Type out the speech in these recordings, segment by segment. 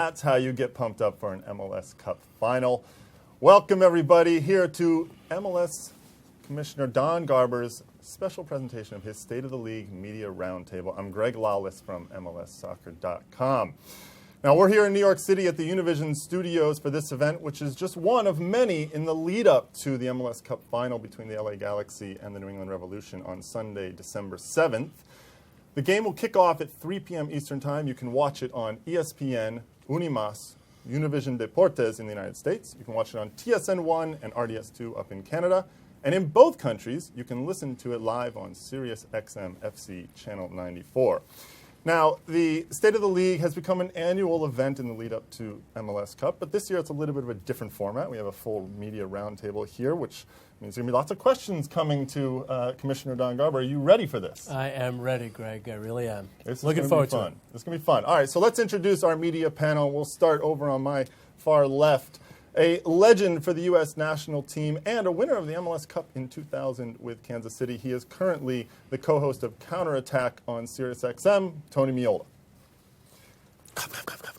that's how you get pumped up for an MLS Cup final. Welcome, everybody, here to MLS Commissioner Don Garber's special presentation of his State of the League Media Roundtable. I'm Greg Lawless from MLSsoccer.com. Now, we're here in New York City at the Univision Studios for this event, which is just one of many in the lead-up to the MLS Cup final between the LA Galaxy and the New England Revolution on Sunday, December 7th. The game will kick off at 3 p.m. Eastern Time. You can watch it on ESPN, Unimas, Univision Deportes in the United States. You can watch it on TSN1 and RDS2 up in Canada. And in both countries, you can listen to it live on Sirius XM FC Channel 94. Now, the State of the League has become an annual event in the lead-up to MLS Cup, but this year it's a little bit of a different format. We have a full media roundtable here, which means there's going to be lots of questions coming to Commissioner Don Garber. Are you ready for this? I am ready, Greg. I really am. Looking forward to it. It's going to be fun. All right, so let's introduce our media panel. We'll start over on my far left. A legend for the U.S. national team and a winner of the MLS Cup in 2000 with Kansas City. He is currently the co-host of Counterattack on Sirius XM, Tony Miola.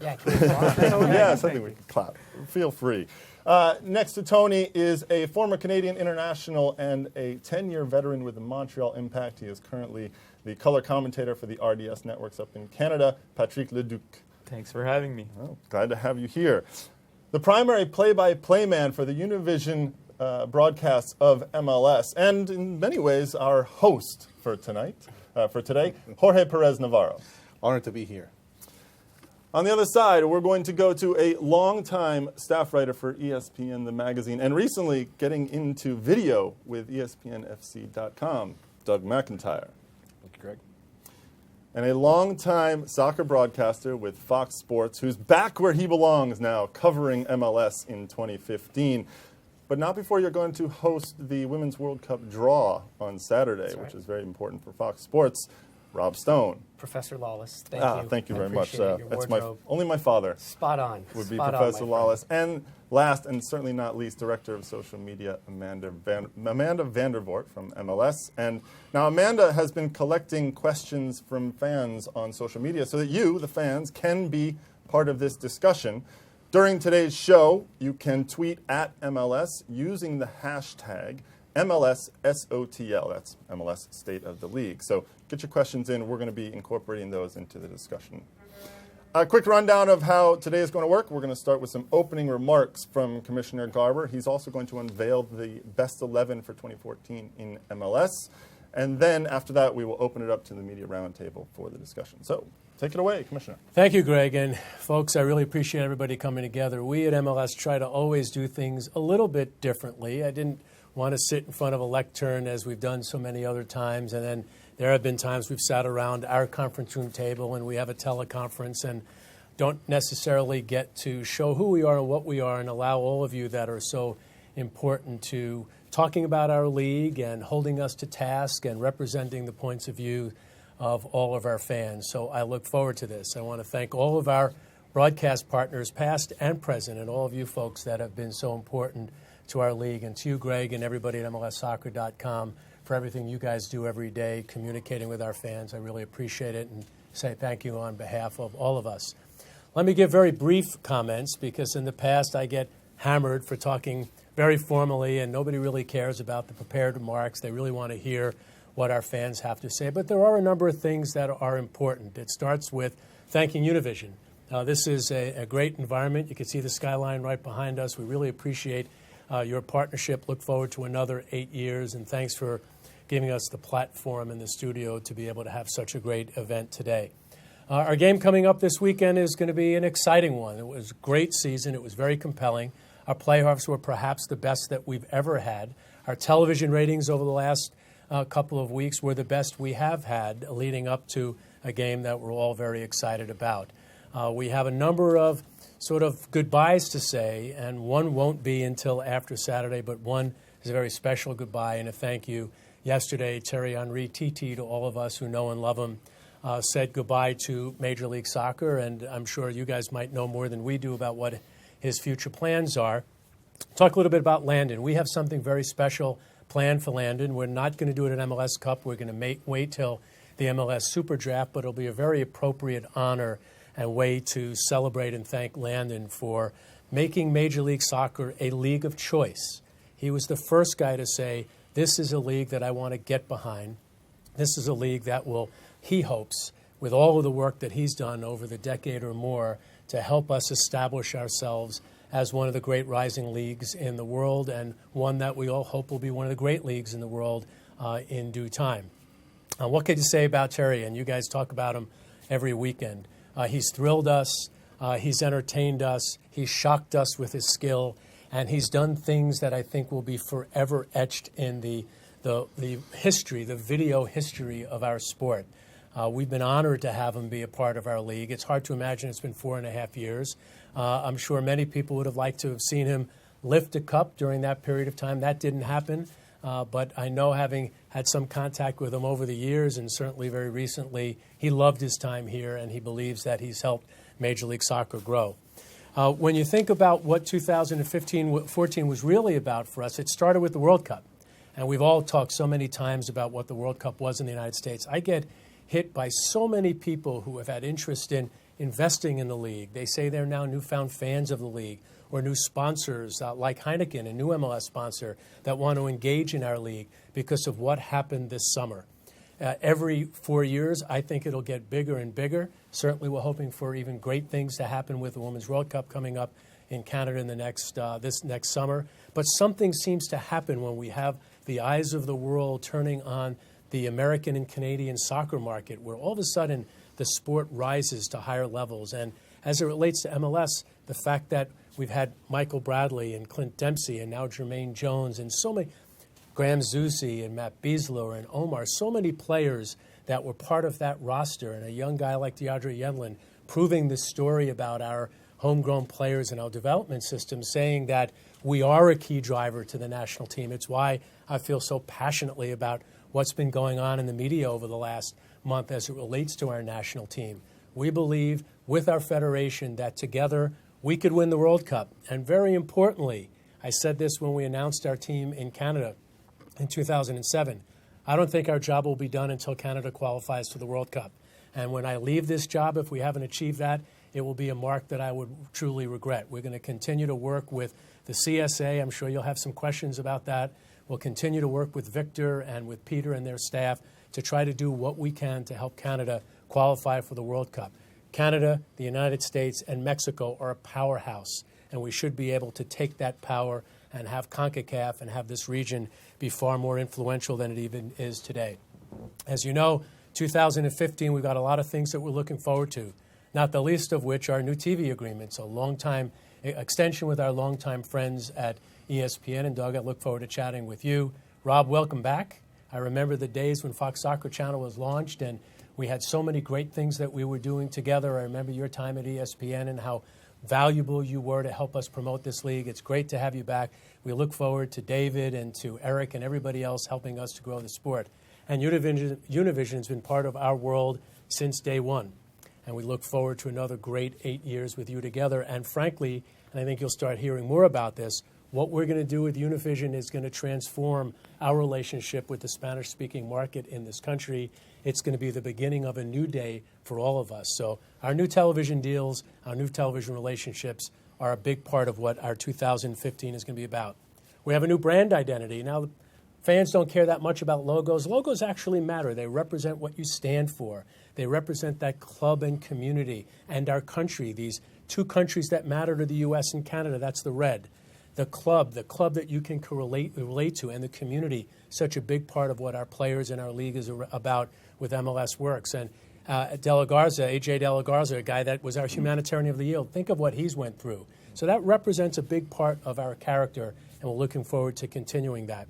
Yeah, yes, I think we can clap. Feel free. Next to Tony is a former Canadian international and a 10-year veteran with the Montreal Impact. He is currently the color commentator for the RDS networks up in Canada, Patrick Leduc. Thanks for having me. Oh, glad to have you here. The primary play-by-play man for the Univision broadcasts of MLS, and in many ways our host for today, Jorge Perez Navarro. Honored to be here. On the other side, we're going to go to a longtime staff writer for ESPN, the magazine, and recently getting into video with ESPNFC.com, Doug McIntyre. Thank you, Greg. And a longtime soccer broadcaster with Fox Sports, who's back where he belongs now, covering MLS in 2015. But not before you're going to host the Women's World Cup draw on Saturday, which is very important for Fox Sports. Rob Stone. Professor Lawless, thank you. Thank you very much. That's only my father. Spot on. Would be Professor Lawless. And last and certainly not least, Director of Social Media, Amanda Vandervoort from MLS. And now Amanda has been collecting questions from fans on social media so that you, the fans, can be part of this discussion. During today's show, you can tweet at MLS using the hashtag MLSSOTL. That's MLS State of the League. So get your questions in. We're going to be incorporating those into the discussion. A quick rundown of how today is going to work. We're going to start with some opening remarks from Commissioner Garber. He's also going to unveil the best 11 for 2014 in MLS. And then after that, we will open it up to the media roundtable for the discussion. So take it away, Commissioner. Thank you, Greg. And folks, I really appreciate everybody coming together. We at MLS try to always do things a little bit differently. I didn't want to sit in front of a lectern as we've done so many other times. And then there have been times we've sat around our conference room table and we have a teleconference and don't necessarily get to show who we are and what we are and allow all of you that are so important to talking about our league and holding us to task and representing the points of view of all of our fans. So I look forward to this. I want to thank all of our broadcast partners, past and present, and all of you folks that have been so important to our league, and to you, Greg, and everybody at MLSsoccer.com for everything you guys do every day, communicating with our fans. I really appreciate it and say thank you on behalf of all of us. Let me give very brief comments because in the past I get hammered for talking very formally and nobody really cares about the prepared remarks. They really want to hear what our fans have to say. But there are a number of things that are important. It starts with thanking Univision. This is a great environment. You can see the skyline right behind us. We really appreciate your partnership. Look forward to another 8 years, and thanks for giving us the platform in the studio to be able to have such a great event today. Our game coming up this weekend is going to be an exciting one. It was a great season. It was very compelling. Our playoffs were perhaps the best that we've ever had. Our television ratings over the last couple of weeks were the best we have had leading up to a game that we're all very excited about. We have a number of sort of goodbyes to say, and one won't be until after Saturday, but one is a very special goodbye and a thank you. Yesterday, Thierry Henry, TT, to all of us who know and love him, said goodbye to Major League Soccer, and I'm sure you guys might know more than we do about what his future plans are. Talk a little bit about Landon. We have something very special planned for Landon. We're not going to do it at MLS Cup. We're going to wait till the MLS Super Draft, but it'll be a very appropriate honor and way to celebrate and thank Landon for making Major League Soccer a league of choice. He was the first guy to say, this is a league that I want to get behind. This is a league that will, he hopes, with all of the work that he's done over the decade or more, to help us establish ourselves as one of the great rising leagues in the world, and one that we all hope will be one of the great leagues in the world in due time. What could you say about Terry? And you guys talk about him every weekend. He's thrilled us. He's entertained us. He's shocked us with his skill. And he's done things that I think will be forever etched in the history, the video history of our sport. We've been honored to have him be a part of our league. It's hard to imagine it's been 4.5 years. I'm sure many people would have liked to have seen him lift a cup during that period of time. That didn't happen. But I know, having had some contact with him over the years, and certainly very recently, he loved his time here, and he believes that he's helped Major League Soccer grow. When you think about what 2014 was really about for us, it started with the World Cup. And we've all talked so many times about what the World Cup was in the United States. I get hit by so many people who have had interest in investing in the league. They say they're now newfound fans of the league, or new sponsors like Heineken, a new MLS sponsor, that want to engage in our league because of what happened this summer. Every 4 years, I think it'll get bigger and bigger. Certainly, we're hoping for even great things to happen with the Women's World Cup coming up in Canada in the this next summer. But something seems to happen when we have the eyes of the world turning on the American and Canadian soccer market, where all of a sudden the sport rises to higher levels. And as it relates to MLS, the fact that we've had Michael Bradley and Clint Dempsey and now Jermaine Jones and so many, Graham Zusi and Matt Biesler and Omar, so many players that were part of that roster, and a young guy like DeAndre Yedlin proving this story about our homegrown players and our development system, saying that we are a key driver to the national team. It's why I feel so passionately about what's been going on in the media over the last month as it relates to our national team. We believe with our federation that together we could win the World Cup. And very importantly, I said this when we announced our team in Canada in 2007, I don't think our job will be done until Canada qualifies for the World Cup. And when I leave this job, if we haven't achieved that, it will be a mark that I would truly regret. We're going to continue to work with the CSA. I'm sure you'll have some questions about that. We'll continue to work with Victor and with Peter and their staff to try to do what we can to help Canada qualify for the World Cup. Canada, the United States, and Mexico are a powerhouse, and we should be able to take that power and have CONCACAF and have this region be far more influential than it even is today. As you know, 2015, we've got a lot of things that we're looking forward to, not the least of which are new TV agreements, a long-time extension with our longtime friends at ESPN. And Doug, I look forward to chatting with you. Rob, welcome back. I remember the days when Fox Soccer Channel was launched, and we had so many great things that we were doing together. I remember your time at ESPN and how valuable you were to help us promote this league. It's great to have you back. We look forward to David and to Eric and everybody else helping us to grow the sport. And Univision has been part of our world since day one. And we look forward to another great 8 years with you together. And frankly, and I think you'll start hearing more about this, what we're going to do with Univision is going to transform our relationship with the Spanish-speaking market in this country. It's going to be the beginning of a new day for all of us. So our new television deals, our new television relationships are a big part of what our 2015 is going to be about. We have a new brand identity. Now, fans don't care that much about logos. Logos actually matter. They represent what you stand for. They represent that club and community and our country, these two countries that matter to the U.S. and Canada. That's the red. The club that you can relate to, and the community, such a big part of what our players and our league is about with MLS Works. And AJ De La Garza, a guy that was our humanitarian of the year, think of what he's went through. So that represents a big part of our character, and we're looking forward to continuing that.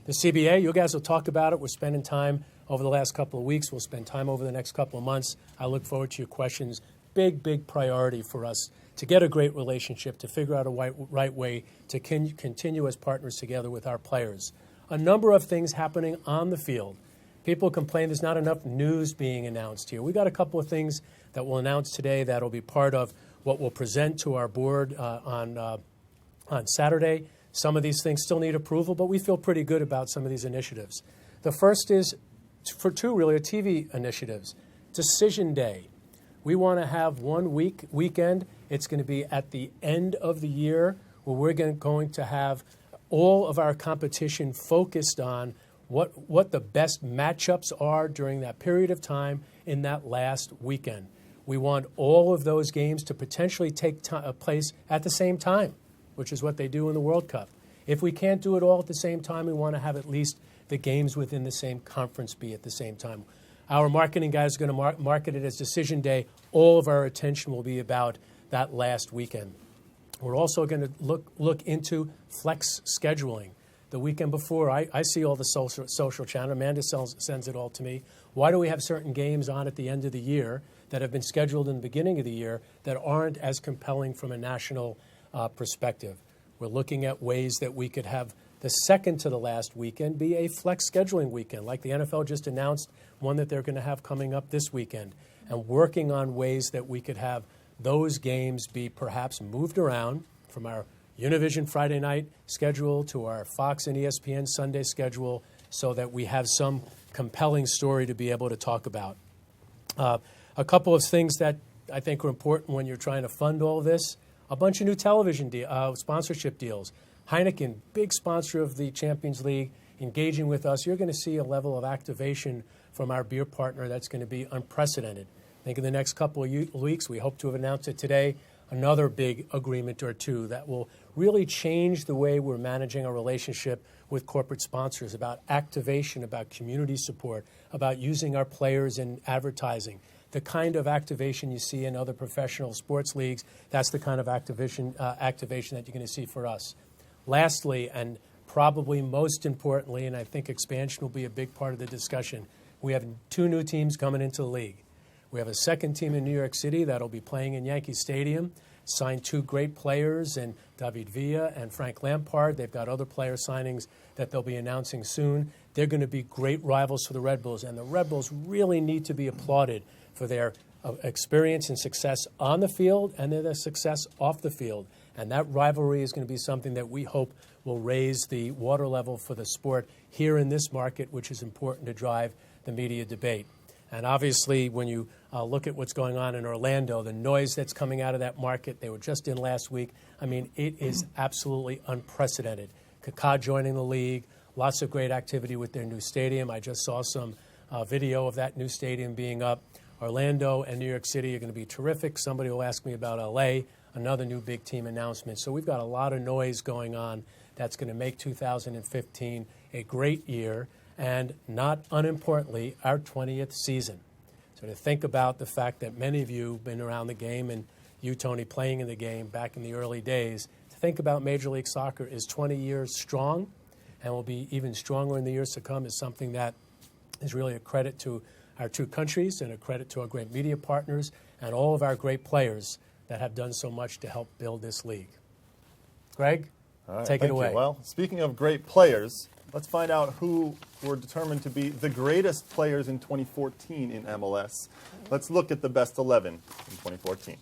The CBA, you guys will talk about it. We're spending time over the last couple of weeks. We'll spend time over the next couple of months. I look forward to your questions. Big priority for us to get a great relationship, to figure out a right way to continue as partners together with our players. A number of things happening on the field. People complain there's not enough news being announced here. We got a couple of things that we'll announce today that'll be part of what we'll present to our board on Saturday. Some of these things still need approval, but we feel pretty good about some of these initiatives. The first is, for two really, are TV initiatives. Decision Day. We want to have one weekend. It's going to be at the end of the year where we're going to have all of our competition focused on what the best matchups are during that period of time in that last weekend. We want all of those games to potentially take place at the same time, which is what they do in the World Cup. If we can't do it all at the same time, we want to have at least the games within the same conference be at the same time. Our marketing guys are going to market it as Decision Day. All of our attention will be about that last weekend. We're also going to look into flex scheduling. The weekend before, I see all the social channel. Amanda sends it all to me. Why do we have certain games on at the end of the year that have been scheduled in the beginning of the year that aren't as compelling from a national perspective? We're looking at ways that we could have the second to the last weekend be a flex scheduling weekend, like the NFL just announced one that they're going to have coming up this weekend, and working on ways that we could have those games be perhaps moved around from our Univision Friday night schedule to our Fox and ESPN Sunday schedule so that we have some compelling story to be able to talk about. A couple of things that I think are important when you're trying to fund all this, a bunch of new television sponsorship deals. Heineken, big sponsor of the Champions League, engaging with us. You're going to see a level of activation from our beer partner that's going to be unprecedented. I think in the next couple of weeks, we hope to have announced it today, another big agreement or two that will really change the way we're managing our relationship with corporate sponsors, about activation, about community support, about using our players in advertising. The kind of activation you see in other professional sports leagues, that's the kind of activation that you're going to see for us. Lastly, and probably most importantly, and I think expansion will be a big part of the discussion, we have 2 new teams coming into the league. We have a second team in New York City that'll be playing in Yankee Stadium, signed 2 great players in David Villa and Frank Lampard. They've got other player signings that they'll be announcing soon. They're going to be great rivals for the Red Bulls, and the Red Bulls really need to be applauded for their experience and success on the field and their success off the field. And that rivalry is going to be something that we hope will raise the water level for the sport here in this market, which is important to drive the media debate. And obviously, when you look at what's going on in Orlando, the noise that's coming out of that market, they were just in last week. I mean, it is absolutely unprecedented. Kaká joining the league, lots of great activity with their new stadium. I just saw some video of that new stadium being up. Orlando and New York City are going to be terrific. Somebody will ask me about L.A., another new big team announcement. So we've got a lot of noise going on that's going to make 2015 a great year, and not unimportantly, our 20th season. So to think about the fact that many of you have been around the game, and you, Tony, playing in the game back in the early days, to think about Major League Soccer is 20 years strong and will be even stronger in the years to come is something that is really a credit to our 2 countries and a credit to our great media partners and all of our great players that have done so much to help build this league. Greg, take it away. You. Well, speaking of great players, let's find out who were determined to be the greatest players in 2014 in MLS. Let's look at the best 11 in 2014.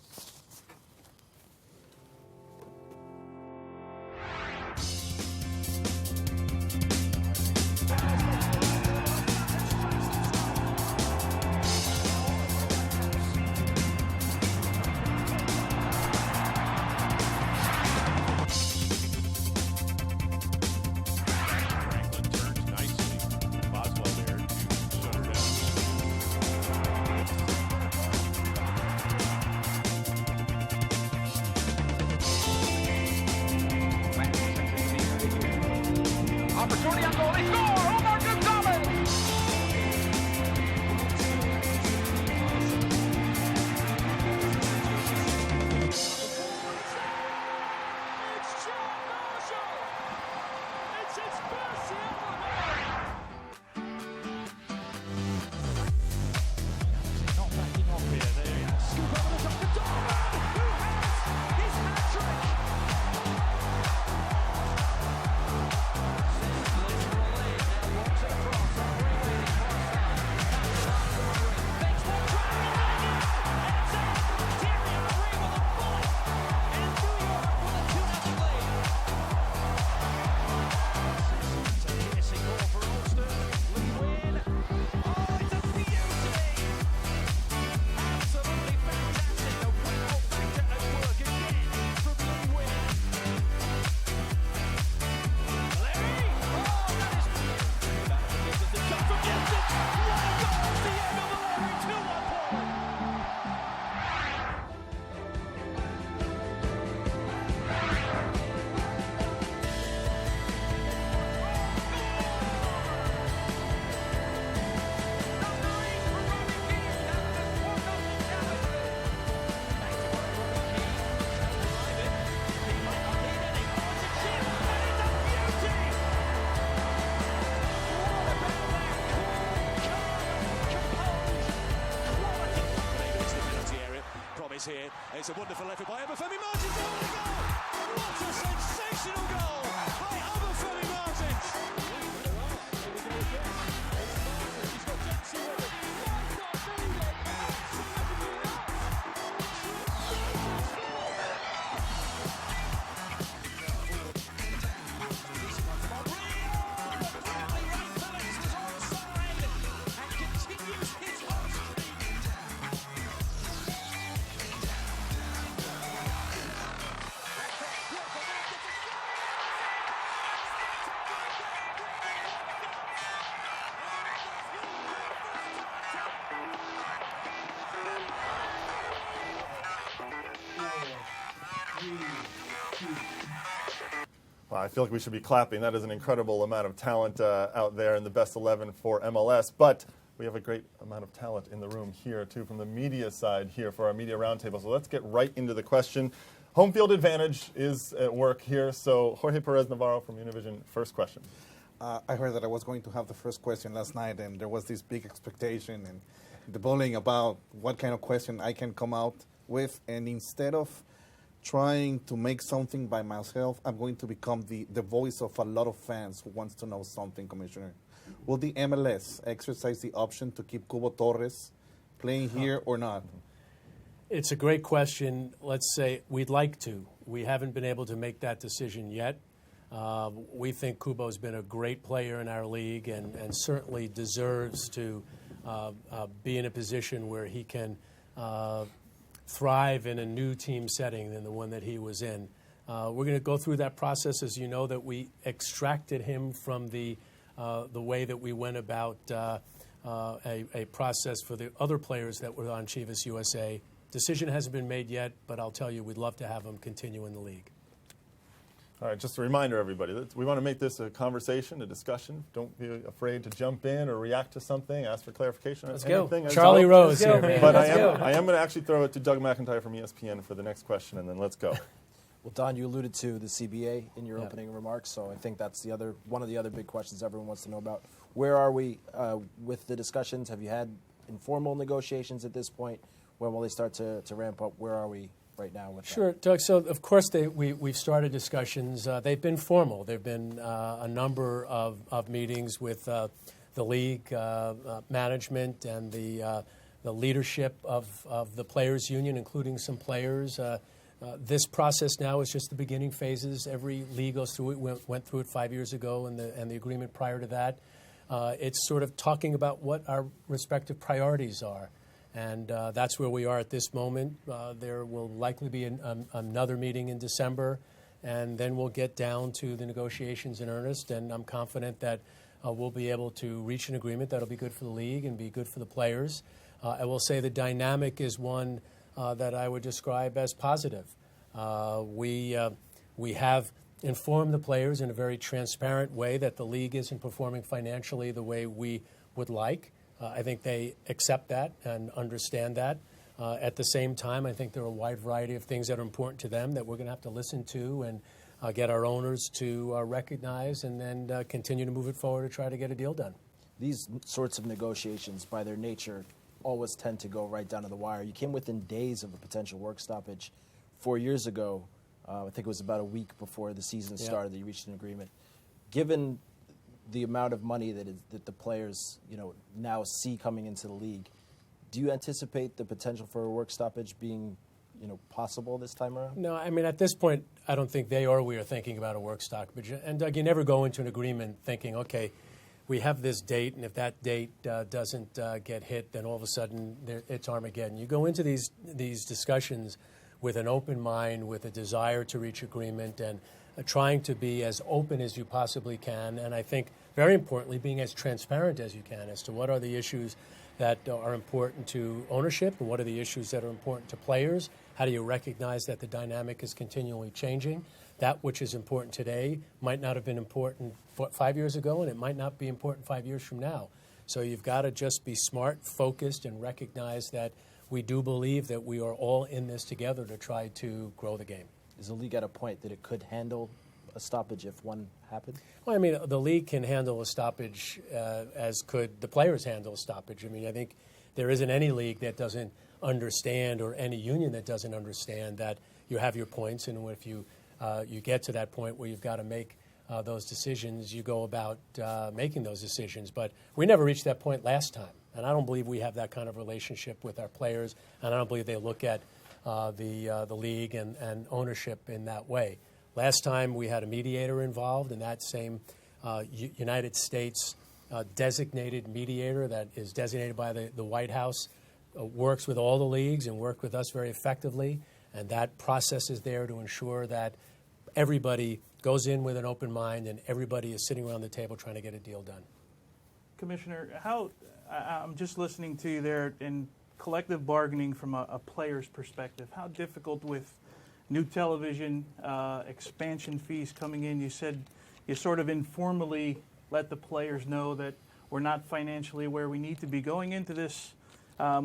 Opportunity on goal, they score! Omar Gonzalez! It's John Marshall! It's his first not backing off here, there he is. Scoop over the top to Garber, who has his hat-trick! It's a wonderful effort by Obafemi Martins. Oh, what a goal! What a sensational goal by Obafemi Martins! Well, I feel like we should be clapping. That is an incredible amount of talent out there in the best 11 for MLS. But we have a great amount of talent in the room here, too, from the media side here for our media roundtable. So let's get right into the question. Home field advantage is at work here. So Jorge Perez Navarro from Univision, first question. I heard that I was going to have the first question last night, and there was this big expectation and the bullying about what kind of question I can come out with. And instead of trying to make something by myself, I'm going to become the voice of a lot of fans who wants to know something, Commissioner. Will the MLS exercise the option to keep Cubo Torres playing here or not? It's a great question. Let's say we'd like to. We haven't been able to make that decision yet. We think Cubo's been a great player in our league and certainly deserves to be in a position where he can thrive in a new team setting than the one that he was in. We're going to go through that process, as you know, that we extracted him from the way that we went about a process for the other players that were on Chivas USA. Decision hasn't been made yet, but I'll tell you, we'd love to have him continue in the league. All right, just a reminder, everybody, we want to make this a conversation, a discussion. Don't be afraid to jump in or react to something, ask for clarification. Let's anything. go. Charlie Rose here, man. But I am going to actually throw it to Doug McIntyre from ESPN for the next question, and then let's go. Well, Don, you alluded to the CBA in your opening remarks, so I think that's one of the other big questions everyone wants to know about. Where are we with the discussions? Have you had informal negotiations at this point? When will they start to ramp up? Where are we right now with Sure, that? Doug. So, of course, we've started discussions. They've been formal. There have been a number of meetings with the league management and the leadership of the players' union, including some players. This process now is just the beginning phases. Every league goes through it. Went through it 5 years ago, and the agreement prior to that. It's sort of talking about what our respective priorities are. And that's where we are at this moment. There will likely be another meeting in December, and then we'll get down to the negotiations in earnest. And I'm confident that we'll be able to reach an agreement that'll be good for the league and be good for the players. I will say the dynamic is one that I would describe as positive. We have informed the players in a very transparent way that the league isn't performing financially the way we would like. I think they accept that and understand that. At the same time, I think there are a wide variety of things that are important to them that we're going to have to listen to and get our owners to recognize and then continue to move it forward to try to get a deal done. These sorts of negotiations, by their nature, always tend to go right down to the wire. You came within days of a potential work stoppage 4 years ago. I think it was about a week before the season started that you reached an agreement. Given the amount of money that the players now see coming into the league, do you anticipate the potential for a work stoppage being possible this time around? No, I mean, at this point, I don't think they or we are thinking about a work stoppage. And Doug, you never go into an agreement thinking, okay, we have this date, and if that date doesn't get hit, then all of a sudden it's Armageddon. You go into these discussions with an open mind, with a desire to reach agreement, and trying to be as open as you possibly can, and I think, very importantly, being as transparent as you can as to what are the issues that are important to ownership and what are the issues that are important to players. How do you recognize that the dynamic is continually changing? That which is important today might not have been important 5 years ago, and it might not be important 5 years from now. So you've got to just be smart, focused, and recognize that we do believe that we are all in this together to try to grow the game. Is the league at a point that it could handle a stoppage if one happened? Well, I mean, the league can handle a stoppage as could the players handle a stoppage. I mean, I think there isn't any league that doesn't understand, or any union that doesn't understand, that you have your points, and if you get to that point where you've got to make those decisions, you go about making those decisions. But we never reached that point last time, and I don't believe we have that kind of relationship with our players, and I don't believe they look at the league and ownership in that way. Last time we had a mediator involved, and that same United States designated mediator that is designated by the White House works with all the leagues and worked with us very effectively, and that process is there to ensure that everybody goes in with an open mind and everybody is sitting around the table trying to get a deal done. Commissioner, I'm just listening to you there in collective bargaining from a player's perspective. How difficult with new television, expansion fees coming in? You said you sort of informally let the players know that we're not financially where we need to be going into this.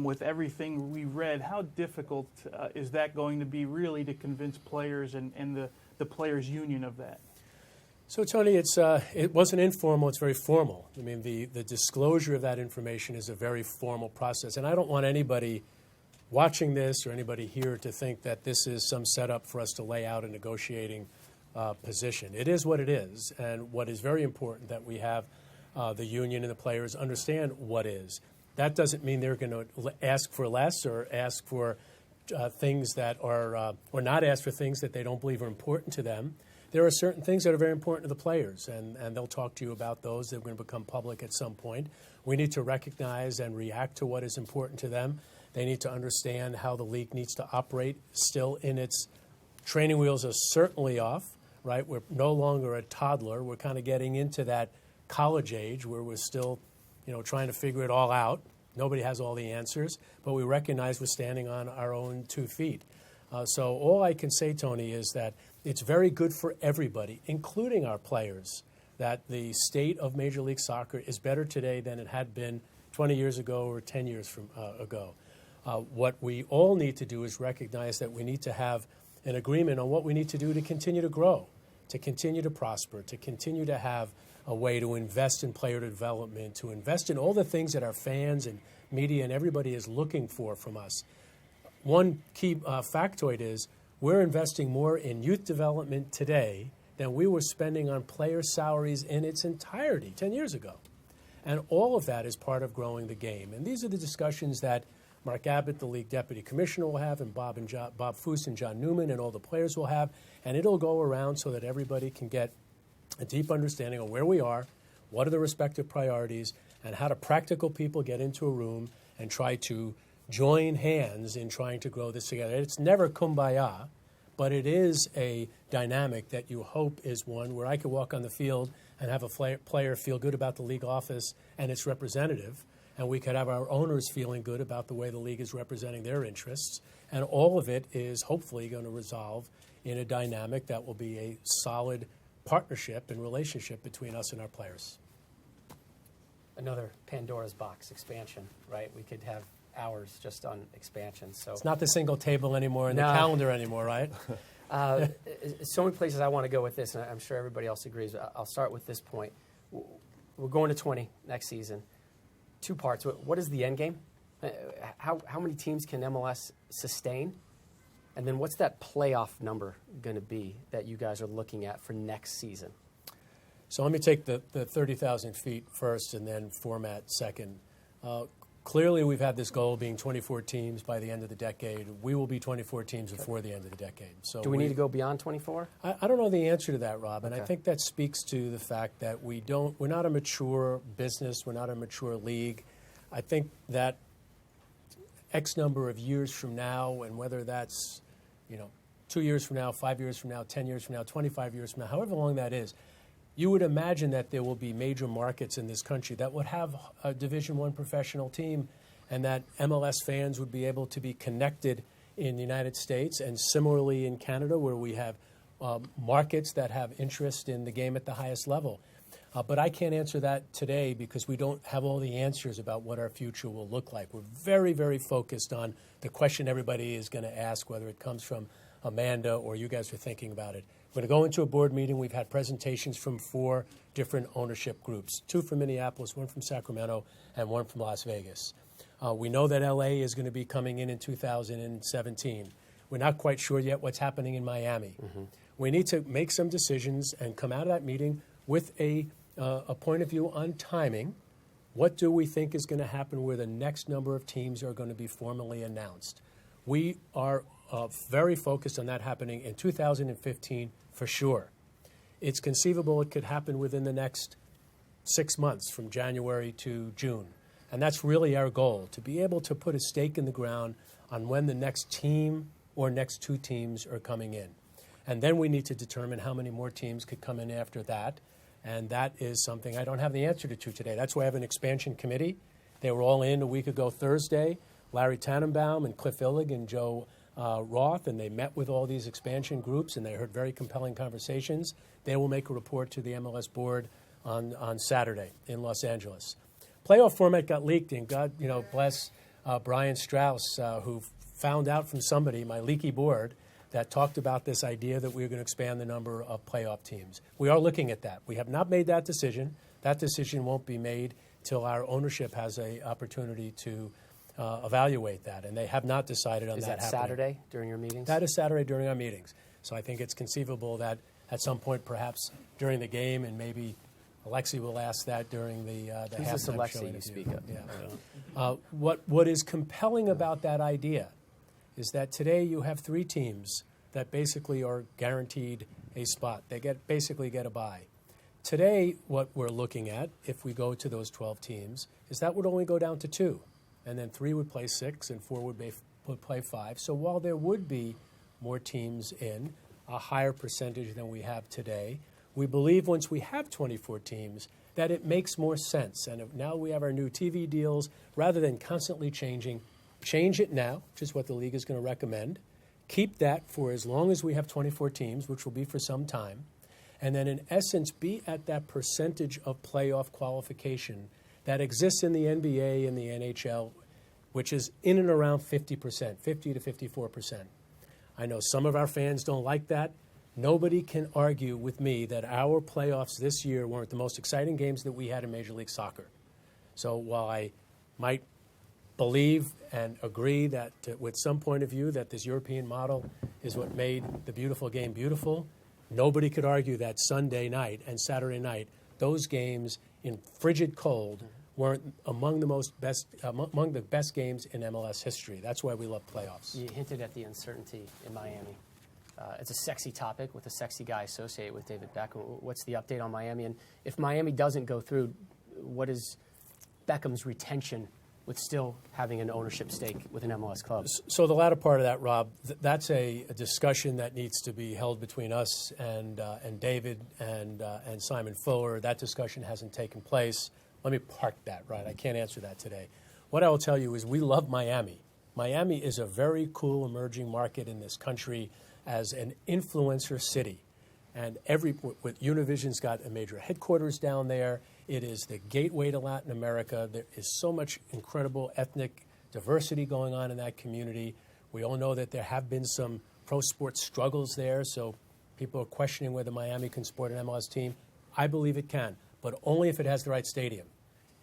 With everything we read, how difficult is that going to be really to convince players and the players' union of that? So, Tony, it wasn't informal, it's very formal. I mean, the disclosure of that information is a very formal process. And I don't want anybody watching this or anybody here to think that this is some setup for us to lay out a negotiating position. It is what it is. And what is very important that we have the union and the players understand what is. That doesn't mean they're going to ask for less or ask for things that are, or not ask for things that they don't believe are important to them. There are certain things that are very important to the players, and they'll talk to you about those. They're going to become public at some point. We need to recognize and react to what is important to them. They need to understand how the league needs to operate. Still in its training wheels are certainly off, right? We're no longer a toddler. We're kind of getting into that college age where we're still, trying to figure it all out. Nobody has all the answers, but we recognize we're standing on our own 2 feet. So all I can say, Tony, is that it's very good for everybody, including our players, that the state of Major League Soccer is better today than it had been 20 years ago or 10 years ago. What we all need to do is recognize that we need to have an agreement on what we need to do to continue to grow, to continue to prosper, to continue to have a way to invest in player development, to invest in all the things that our fans and media and everybody is looking for from us. One key factoid is we're investing more in youth development today than we were spending on player salaries in its entirety 10 years ago. And all of that is part of growing the game. And these are the discussions that Mark Abbott, the league deputy commissioner, will have, and Bob Foose and John Newman and all the players will have. And it'll go around so that everybody can get a deep understanding of where we are, what are the respective priorities, and how do practical people get into a room and try to join hands in trying to grow this together. It's never kumbaya, but it is a dynamic that you hope is one where I could walk on the field and have a player feel good about the league office and its representative, and we could have our owners feeling good about the way the league is representing their interests, and all of it is hopefully going to resolve in a dynamic that will be a solid partnership and relationship between us and our players. Another Pandora's box expansion, right? We could have hours just on expansion. So it's not the single table anymore in the calendar anymore, right? So many places I want to go with this, and I'm sure everybody else agrees. I'll start with this point. We're going to 20 next season. 2 parts. What is the end game? How many teams can MLS sustain? And then what's that playoff number going to be that you guys are looking at for next season? So let me take the 30,000 feet first and then format second. Clearly, we've had this goal of being 24 teams by the end of the decade. We will be 24 teams before the end of the decade. So do we need to go beyond 24? I don't know the answer to that, Rob, and Okay. I think that speaks to the fact that we're not a mature business, we're not a mature league. I think that X number of years from now, and whether that's 2 years from now, 5 years from now, 10 years from now, 25 years from now, however long that is, you would imagine that there will be major markets in this country that would have a Division I professional team, and that MLS fans would be able to be connected in the United States, and similarly in Canada, where we have markets that have interest in the game at the highest level. But I can't answer that today because we don't have all the answers about what our future will look like. We're very, very focused on the question everybody is going to ask, whether it comes from Amanda or you guys are thinking about it. We're going to go into a board meeting. We've had presentations from 4 different ownership groups, 2 from Minneapolis, 1 from Sacramento, and 1 from Las Vegas. We know that LA is going to be coming in 2017. We're not quite sure yet what's happening in Miami. We need to make some decisions and come out of that meeting with a point of view on timing. What do we think is going to happen where the next number of teams are going to be formally announced? We are very focused on that happening in 2015 for sure. It's conceivable it could happen within the next 6 months from January to June. And that's really our goal, to be able to put a stake in the ground on when the next team or next two teams are coming in. And then we need to determine how many more teams could come in after that. And that is something I don't have the answer to today. That's why I have an expansion committee. They were all in a week ago Thursday. Larry Tannenbaum and Cliff Illig and Joe Roth, and they met with all these expansion groups, and they heard very compelling conversations. They will make a report to the MLS board on Saturday in Los Angeles. Playoff format got leaked, and God, bless Brian Strauss, who found out from somebody, my leaky board, that talked about this idea that we were going to expand the number of playoff teams. We are looking at that. We have not made that decision. That decision won't be made till our ownership has an opportunity to evaluate that, and they have not decided on that happening. Is that Saturday during your meetings? That is Saturday during our meetings. So I think it's conceivable that at some point, perhaps during the game, and maybe Alexi will ask that during the halftime Who's this Alexi show you interview. speak of? Yeah. What is compelling about that idea is that today you have three teams that basically are guaranteed a spot. They basically get a bye. Today, what we're looking at, if we go to those 12 teams, is that would only go down to 2. And then 3 would play 6, and 4 would play 5. So while there would be more teams in, a higher percentage than we have today, we believe once we have 24 teams that it makes more sense. And now we have our new TV deals, rather than constantly changing, change it now, which is what the league is going to recommend. Keep that for as long as we have 24 teams, which will be for some time. And then in essence, be at that percentage of playoff qualification that exists in the NBA and the NHL, which is in and around 50%, 50 to 54%. I know some of our fans don't like that. Nobody can argue with me that our playoffs this year weren't the most exciting games that we had in Major League Soccer. So while I might believe and agree that with some point of view that this European model is what made the beautiful game beautiful, nobody could argue that Sunday night and Saturday night, those games in frigid cold weren't among the best games in MLS history. That's why we love playoffs. You hinted at the uncertainty in Miami. It's a sexy topic with a sexy guy associated with David Beckham. What's the update on Miami? And if Miami doesn't go through, what is Beckham's retention with still having an ownership stake with an MLS club? So the latter part of that, Rob, that's a discussion that needs to be held between us and David and Simon Fuller. That discussion hasn't taken place. Let me park that, right? I can't answer that today. What I will tell you is we love Miami. Miami is a very cool emerging market in this country as an influencer city. And with Univision's got a major headquarters down there. It is the gateway to Latin America. There is so much incredible ethnic diversity going on in that community. We all know that there have been some pro sports struggles there, so people are questioning whether Miami can support an MLS team. I believe it can, but only if it has the right stadium.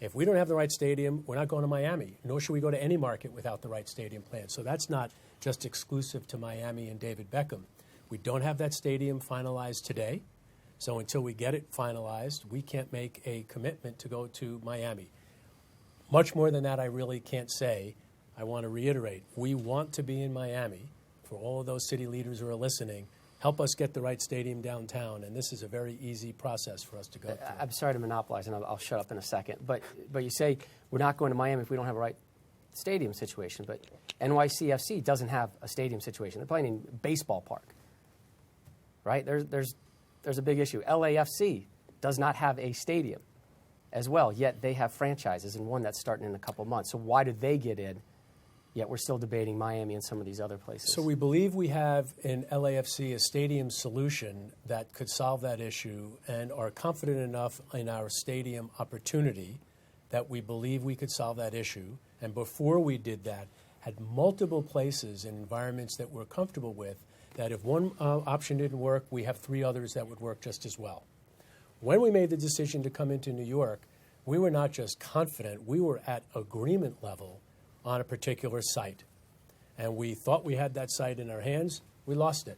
If we don't have the right stadium, we're not going to Miami, nor should we go to any market without the right stadium plan. So that's not just exclusive to Miami and David Beckham. We don't have that stadium finalized today. So until we get it finalized, we can't make a commitment to go to Miami. Much more than that, I really can't say. I want to reiterate, we want to be in Miami. For all of those city leaders who are listening, help us get the right stadium downtown, and this is a very easy process for us to go through. I'm sorry to monopolize, and I'll shut up in a second. But you say we're not going to Miami if we don't have a right stadium situation. But NYCFC doesn't have a stadium situation. They're playing in baseball park, right? There's a big issue. LAFC does not have a stadium as well, yet they have franchises, and one that's starting in a couple months. So why did they get in? Yet we're still debating Miami and some of these other places. So we believe we have in LAFC a stadium solution that could solve that issue, and are confident enough in our stadium opportunity that we believe we could solve that issue. And before we did that, had multiple places and environments that we're comfortable with, that if one option didn't work, we have 3 others that would work just as well. When we made the decision to come into New York, we were not just confident, we were at agreement level on a particular site. And we thought we had that site in our hands. We lost it.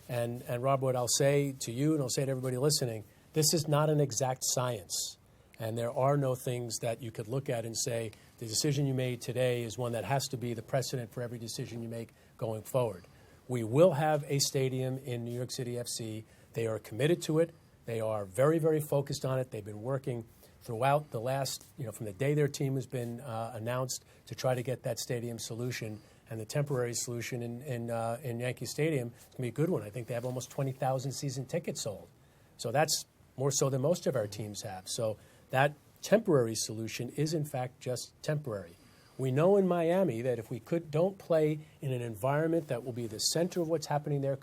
And Rob, what I'll say to you, and I'll say to everybody listening, this is not an exact science. And there are no things that you could look at and say, the decision you made today is one that has to be the precedent for every decision you make going forward. We will have a stadium in New York City FC. They are committed to it. They are very, very focused on it. They've been working throughout the last, from the day their team has been announced to try to get that stadium solution. And the temporary solution in Yankee Stadium is going to be a good one. I think they have almost 20,000 season tickets sold. So that's more so than most of our teams have. So that temporary solution is, in fact, just temporary. We know in Miami that if we don't play in an environment that will be the center of what's happening there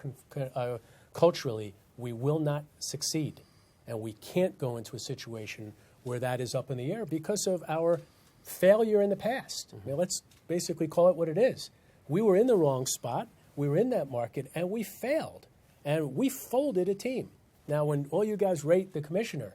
culturally, we will not succeed. And we can't go into a situation where that is up in the air because of our failure in the past. Let's basically call it what it is. We were in the wrong spot. We were in that market, and we failed. And we folded a team. Now, when all you guys rate the commissioner,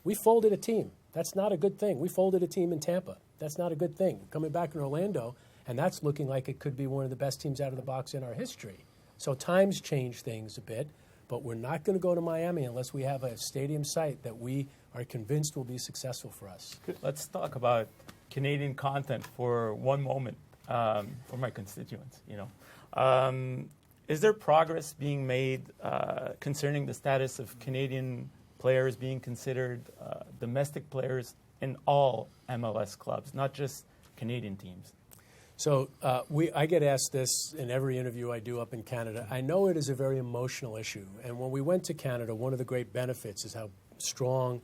we folded a team. That's not a good thing. We folded a team in Tampa. That's not a good thing. Coming back in Orlando, and that's looking like it could be one of the best teams out of the box in our history. So times change things a bit, but we're not going to go to Miami unless we have a stadium site that we are convinced will be successful for us. Let's talk about Canadian content for one moment for my constituents. Is there progress being made concerning the status of Canadian players being considered domestic players in all MLS clubs, not just Canadian teams? So I get asked this in every interview I do up in Canada. I know it is a very emotional issue. And when we went to Canada, one of the great benefits is how strong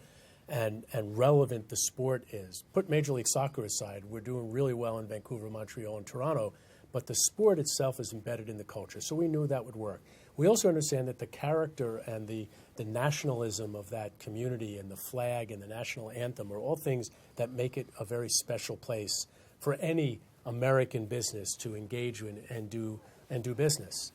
and relevant the sport is. Put Major League Soccer aside, we're doing really well in Vancouver, Montreal, and Toronto, but the sport itself is embedded in the culture. So we knew that would work. We also understand that the character and the nationalism of that community and the flag and the national anthem are all things that make it a very special place for any American business to engage in and do business.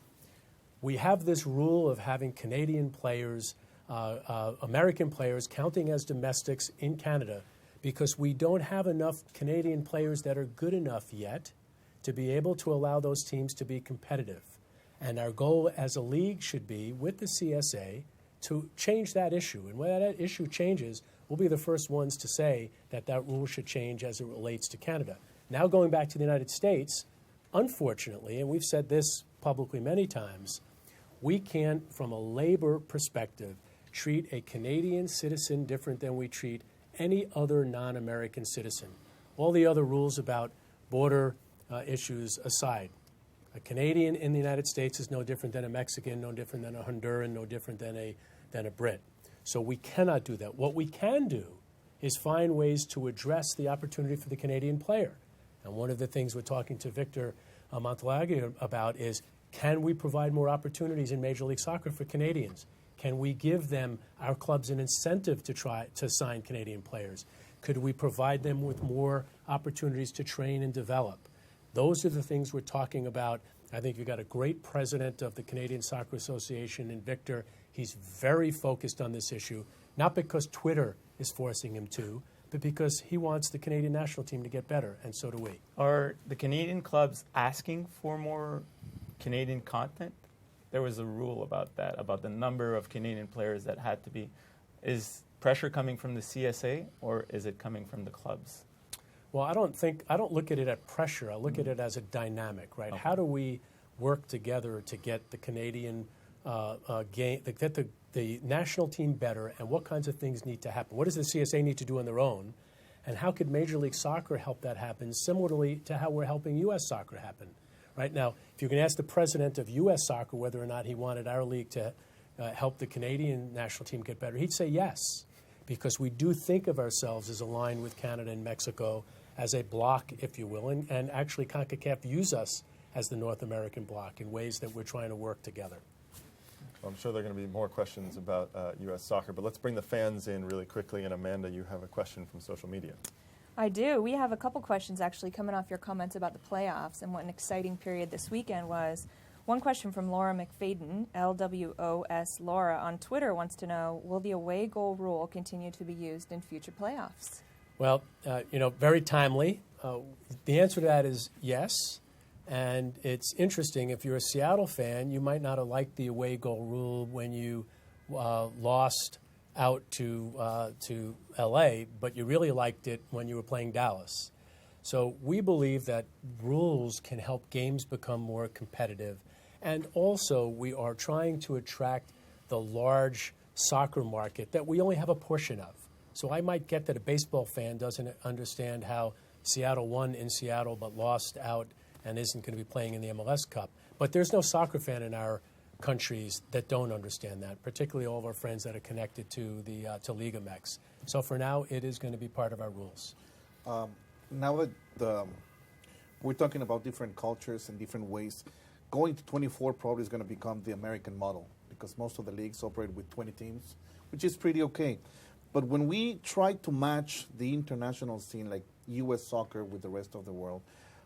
We have this rule of having Canadian players, American players counting as domestics in Canada because we don't have enough Canadian players that are good enough yet to be able to allow those teams to be competitive. And our goal as a league should be, with the CSA, to change that issue. And when that issue changes, we'll be the first ones to say that that rule should change as it relates to Canada. Now going back to the United States, unfortunately, and we've said this publicly many times, we can't, from a labor perspective, treat a Canadian citizen different than we treat any other non-American citizen. All the other rules about border issues aside, a Canadian in the United States is no different than a Mexican, no different than a Honduran, no different than a Brit. So we cannot do that. What we can do is find ways to address the opportunity for the Canadian player. And one of the things we're talking to Victor Montalaghi about is, can we provide more opportunities in Major League Soccer for Canadians? Can we give them, our clubs, an incentive to try to sign Canadian players? Could we provide them with more opportunities to train and develop? Those are the things we're talking about. I think you've got a great president of the Canadian Soccer Association in Victor. He's very focused on this issue, not because Twitter is forcing him to, but because he wants the Canadian national team to get better, and so do we. Are the Canadian clubs asking for more Canadian content? There was a rule about that, about the number of Canadian players that had to be. Is pressure coming from the CSA, or is it coming from the clubs? Well, I don't look at it as pressure. I look at it as a dynamic, right? Okay. How do we work together to get the Canadian game, get the national team better, and what kinds of things need to happen? What does the CSA need to do on their own? And how could Major League Soccer help that happen, similarly to how we're helping U.S. soccer happen? Right now, if you can ask the president of U.S. soccer whether or not he wanted our league to help the Canadian national team get better, he'd say yes, because we do think of ourselves as aligned with Canada and Mexico as a bloc, if you will, and actually CONCACAF views us as the North American bloc in ways that we're trying to work together. Well, I'm sure there are going to be more questions about U.S. soccer, but let's bring the fans in really quickly. And Amanda, you have a question from social media. I do. We have a couple questions actually coming off your comments about the playoffs and what an exciting period this weekend was. One question from Laura McFadden, LWOS Laura, on Twitter wants to know, will the away goal rule continue to be used in future playoffs? Well, very timely. The answer to that is yes. And it's interesting, if you're a Seattle fan, you might not have liked the away goal rule when you lost out to L.A., but you really liked it when you were playing Dallas. So we believe that rules can help games become more competitive. And also, we are trying to attract the large soccer market that we only have a portion of. So I might get that a baseball fan doesn't understand how Seattle won in Seattle but lost out and isn't going to be playing in the MLS Cup. But there's no soccer fan in our countries that don't understand that, particularly all of our friends that are connected to the to Liga MX. So for now, it is going to be part of our rules. Now that we're talking about different cultures and different ways, going to 24 probably is going to become the American model because most of the leagues operate with 20 teams, which is pretty okay. But when we try to match the international scene, like U.S. soccer with the rest of the world,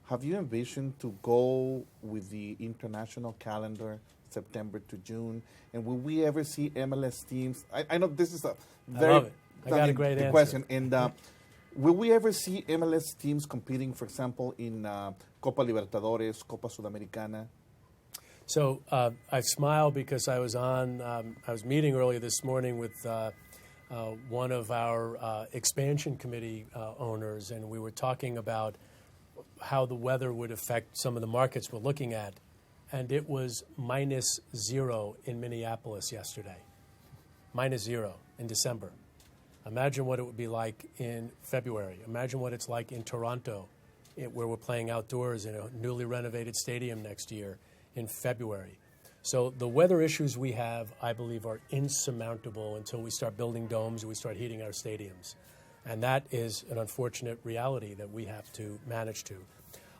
have you envisioned to go with the international calendar, September to June? And will we ever see MLS teams? I know this is a very I love it. I got a great answer. question. And will we ever see MLS teams competing, for example, in Copa Libertadores, Copa Sudamericana? So I smile because I was meeting earlier this morning with one of our expansion committee owners, and we were talking about how the weather would affect some of the markets we're looking at. And it was -0 in Minneapolis yesterday. -0 in December. Imagine what it would be like in February. Imagine what it's like in Toronto, where we're playing outdoors in a newly renovated stadium next year in February. So the weather issues we have, I believe, are insurmountable until we start building domes and we start heating our stadiums. And that is an unfortunate reality that we have to manage to.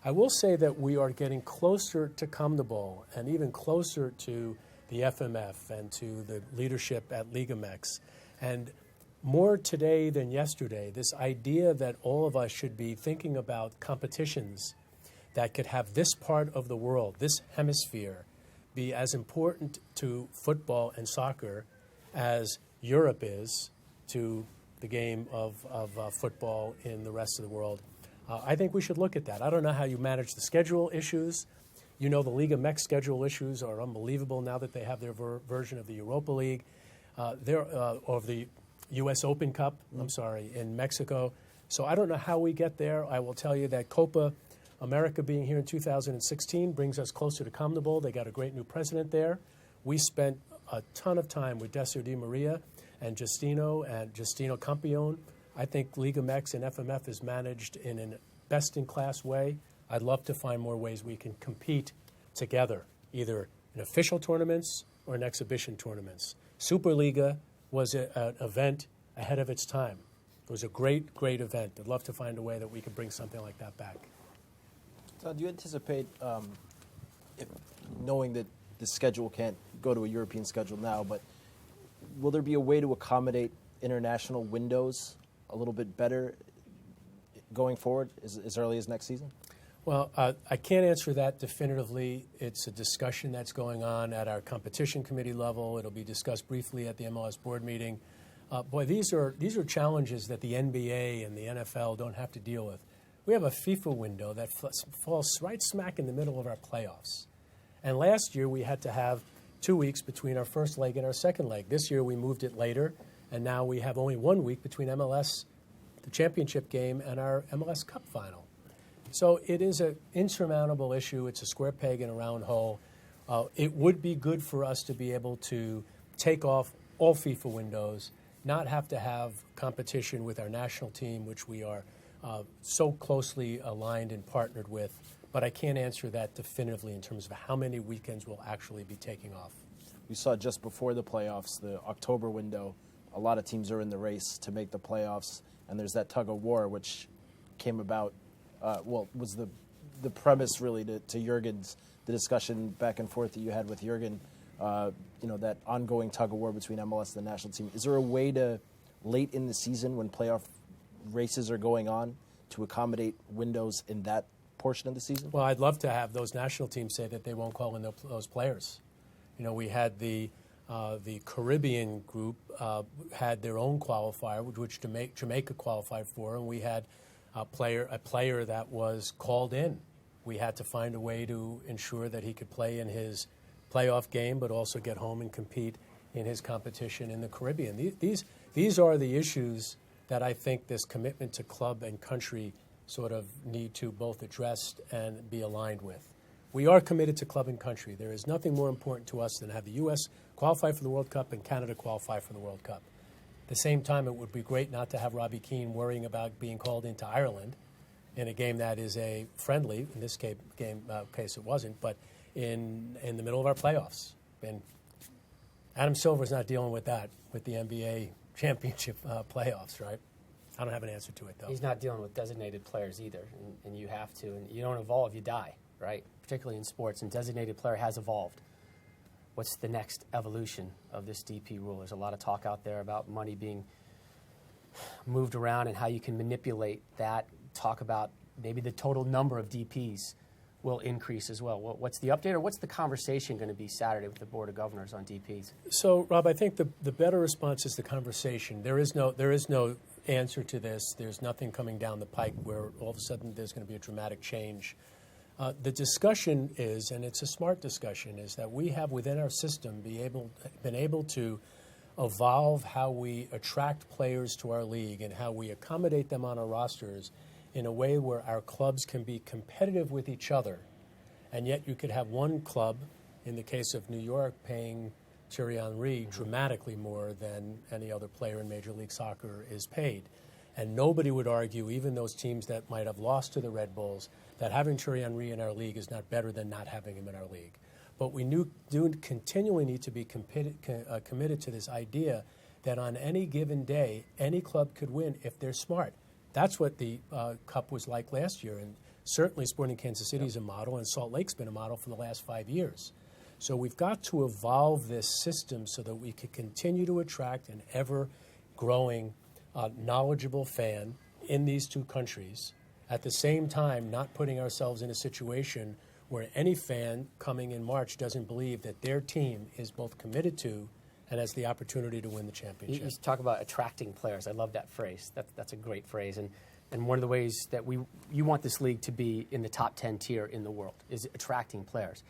I will say that we are getting closer to CONMEBOL and even closer to the FMF and to the leadership at Liga MX. And more today than yesterday, this idea that all of us should be thinking about competitions that could have this part of the world, this hemisphere, be as important to football and soccer as Europe is to the game of football in the rest of the world. I think we should look at that. I don't know how you manage the schedule issues. You know, the Liga MX schedule issues are unbelievable now that they have their version of the Europa League, of the U.S. Open Cup, in Mexico. So I don't know how we get there. I will tell you that Copa America being here in 2016 brings us closer to CONMEBOL. They got a great new president there. We spent a ton of time with Desir Di Maria and Justino Campione. I think Liga MX and FMF is managed in a best-in-class way. I'd love to find more ways we can compete together, either in official tournaments or in exhibition tournaments. Superliga was an event ahead of its time. It was a great, great event. I'd love to find a way that we could bring something like that back. So do you anticipate, knowing that the schedule can't go to a European schedule now, but will there be a way to accommodate international windows a little bit better going forward as early as next season? Well, I can't answer that definitively. It's a discussion that's going on at our competition committee level. It'll be discussed briefly at the MLS board meeting. These are challenges that the NBA and the NFL don't have to deal with. We have a FIFA window that falls right smack in the middle of our playoffs. And last year we had to have 2 weeks between our first leg and our second leg. This year we moved it later, and now we have only 1 week between MLS, the championship game, and our MLS Cup final. So it is an insurmountable issue. It's a square peg in a round hole. It would be good for us to be able to take off all FIFA windows, not have to have competition with our national team, which we are so closely aligned and partnered with. But I can't answer that definitively in terms of how many weekends we'll actually be taking off. We saw just before the playoffs, the October window, a lot of teams are in the race to make the playoffs, and there's that tug of war, which came about, was the premise really to Jurgen's, the discussion back and forth that you had with Jurgen, that ongoing tug of war between MLS and the national team. Is there a way to, late in the season when playoff races are going on, to accommodate windows in that portion of the season? Well, I'd love to have those national teams say that they won't call in those players. You know, we had the The Caribbean group had their own qualifier, which Jamaica qualified for, and we had a player that was called in. We had to find a way to ensure that he could play in his playoff game, but also get home and compete in his competition in the Caribbean. These are the issues that I think this commitment to club and country sort of need to both address and be aligned with. We are committed to club and country. There is nothing more important to us than have the U.S. qualify for the World Cup and Canada qualify for the World Cup. At the same time, it would be great not to have Robbie Keane worrying about being called into Ireland in a game that is a friendly. In this case it wasn't, but in the middle of our playoffs. And Adam Silver's not dealing with that with the NBA championship playoffs, right? I don't have an answer to it, though. He's not dealing with designated players either, and you have to. And you don't evolve, you die, right? Particularly in sports, and designated player has evolved. What's the next evolution of this DP rule? There's a lot of talk out there about money being moved around and how you can manipulate that. Talk about maybe the total number of DPs will increase as well. What's the update, or what's the conversation going to be Saturday with the Board of Governors on DPs? So, Rob, I think the better response is the conversation. There is no answer to this. There's nothing coming down the pike where all of a sudden there's going to be a dramatic change. The discussion is, and it's a smart discussion, is that we have within our system been able to evolve how we attract players to our league and how we accommodate them on our rosters in a way where our clubs can be competitive with each other. And yet you could have one club, in the case of New York, paying Thierry Henry dramatically more than any other player in Major League Soccer is paid. And nobody would argue, even those teams that might have lost to the Red Bulls, that having Thierry Henry in our league is not better than not having him in our league. But we do continually need to be committed to this idea that on any given day, any club could win if they're smart. That's what the Cup was like last year. And certainly Sporting Kansas City is a model, and Salt Lake's been a model for the last 5 years. So we've got to evolve this system so that we can continue to attract an ever-growing, knowledgeable fan in these two countries, at the same time not putting ourselves in a situation where any fan coming in March doesn't believe that their team is both committed to and has the opportunity to win the championship. You talk about attracting players. I love that phrase. That's a great phrase. And one of the ways that you want this league to be in the top 10 tier in the world is attracting players.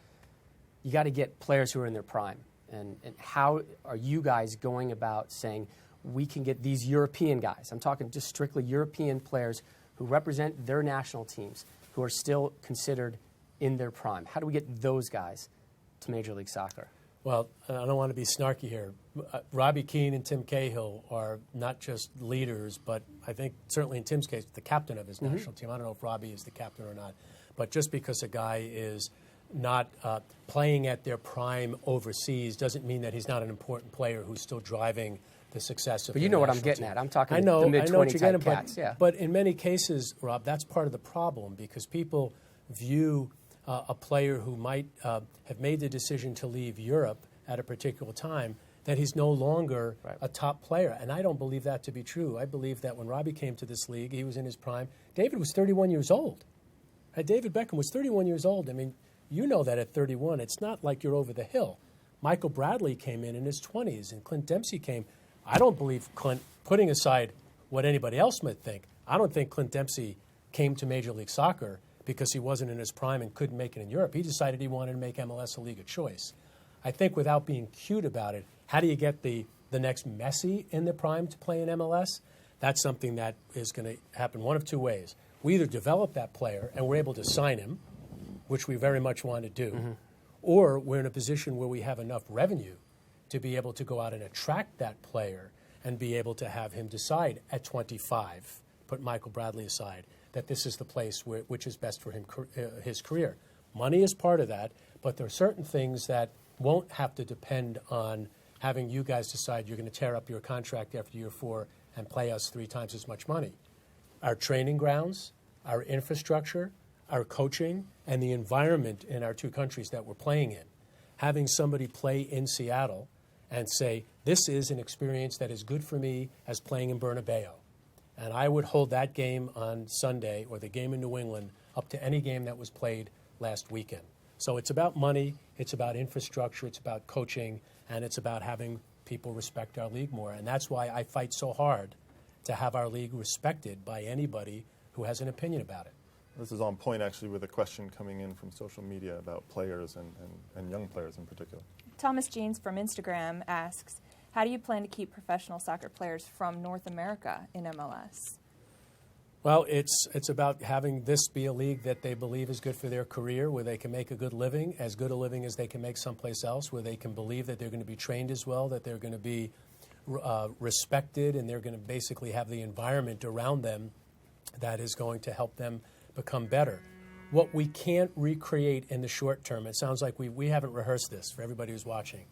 You got to get players who are in their prime. And how are you guys going about saying we can get these European guys? I'm talking just strictly European players who represent their national teams, who are still considered in their prime. How do we get those guys to Major League Soccer? Well, I don't want to be snarky here. Robbie Keane and Tim Cahill are not just leaders, but I think certainly in Tim's case, the captain of his national team. I don't know if Robbie is the captain or not. But just because a guy is not playing at their prime overseas doesn't mean that he's not an important player who's still driving the success of But you know what I'm getting at. I'm talking the mid-20 type cats. But in many cases, Rob, that's part of the problem because people view a player who might have made the decision to leave Europe at a particular time, that he's no longer a top player. And I don't believe that to be true. I believe that when Robbie came to this league, he was in his prime. David was 31 years old. David Beckham was 31 years old. I mean, you know that at 31, it's not like you're over the hill. Michael Bradley came in his 20s, and Clint Dempsey came. I don't believe Clint, putting aside what anybody else might think, I don't think Clint Dempsey came to Major League Soccer because he wasn't in his prime and couldn't make it in Europe. He decided he wanted to make MLS a league of choice. I think without being cute about it, how do you get the next Messi in the prime to play in MLS? That's something that is going to happen one of two ways. We either develop that player and we're able to sign him, which we very much want to do, or we're in a position where we have enough revenue to be able to go out and attract that player and be able to have him decide at 25, put Michael Bradley aside, that this is the place which is best for him, his career. Money is part of that, but there are certain things that won't have to depend on having you guys decide you're going to tear up your contract after year 4 and pay us 3 times as much money. Our training grounds, our infrastructure, our coaching, and the environment in our two countries that we're playing in. Having somebody play in Seattle and say, this is an experience that is good for me as playing in Bernabeu. And I would hold that game on Sunday or the game in New England up to any game that was played last weekend. So it's about money, it's about infrastructure, it's about coaching, and it's about having people respect our league more. And that's why I fight so hard to have our league respected by anybody who has an opinion about it. This is on point, actually, with a question coming in from social media about players and young players in particular. Thomas James from Instagram asks, how do you plan to keep professional soccer players from North America in MLS? Well, it's about having this be a league that they believe is good for their career, where they can make a good living, as good a living as they can make someplace else, where they can believe that they're going to be trained as well, that they're going to be respected, and they're going to basically have the environment around them that is going to help them become better. What we can't recreate in the short term, it sounds like we haven't rehearsed this for everybody who's watching.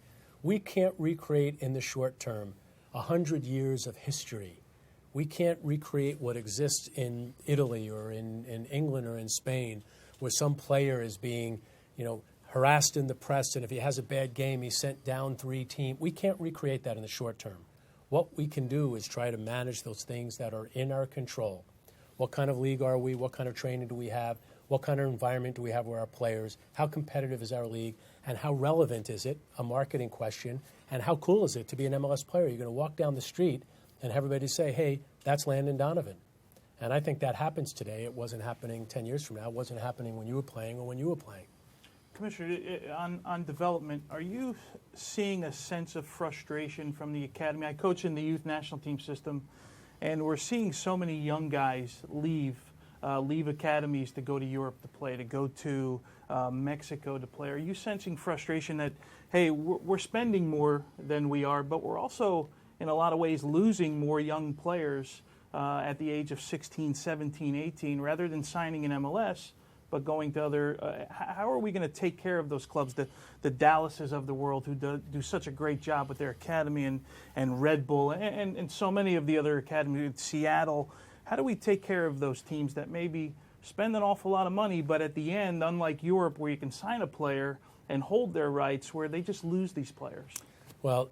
We can't recreate in the short term 100 years of history. We can't recreate what exists in Italy or in England or in Spain, where some player is being, harassed in the press, and if he has a bad game, he's sent down 3 teams. We can't recreate that in the short term. What we can do is try to manage those things that are in our control. What kind of league are we? What kind of training do we have? What kind of environment do we have with our players? How competitive is our league? And how relevant is it? A marketing question. And how cool is it to be an MLS player? You're going to walk down the street and everybody say, hey, that's Landon Donovan. And I think that happens today. It wasn't happening 10 years from now. It wasn't happening when you were playing or when you were playing. Commissioner, on development, are you seeing a sense of frustration from the academy? I coach in the youth national team system, and we're seeing so many young guys leave academies to go to Europe to play, to go to Mexico to play. Are you sensing frustration that, hey, we're spending more than we are, but we're also, in a lot of ways, losing more young players at the age of 16, 17, 18, rather than signing in MLS, but going to other, how are we going to take care of those clubs, the Dallases of the world who do such a great job with their academy, and Red Bull, and so many of the other academies, Seattle? How do we take care of those teams that maybe spend an awful lot of money, but at the end, unlike Europe, where you can sign a player and hold their rights, where they just lose these players? Well,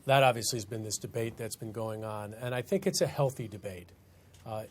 that obviously has been this debate that's been going on, and I think it's a healthy debate.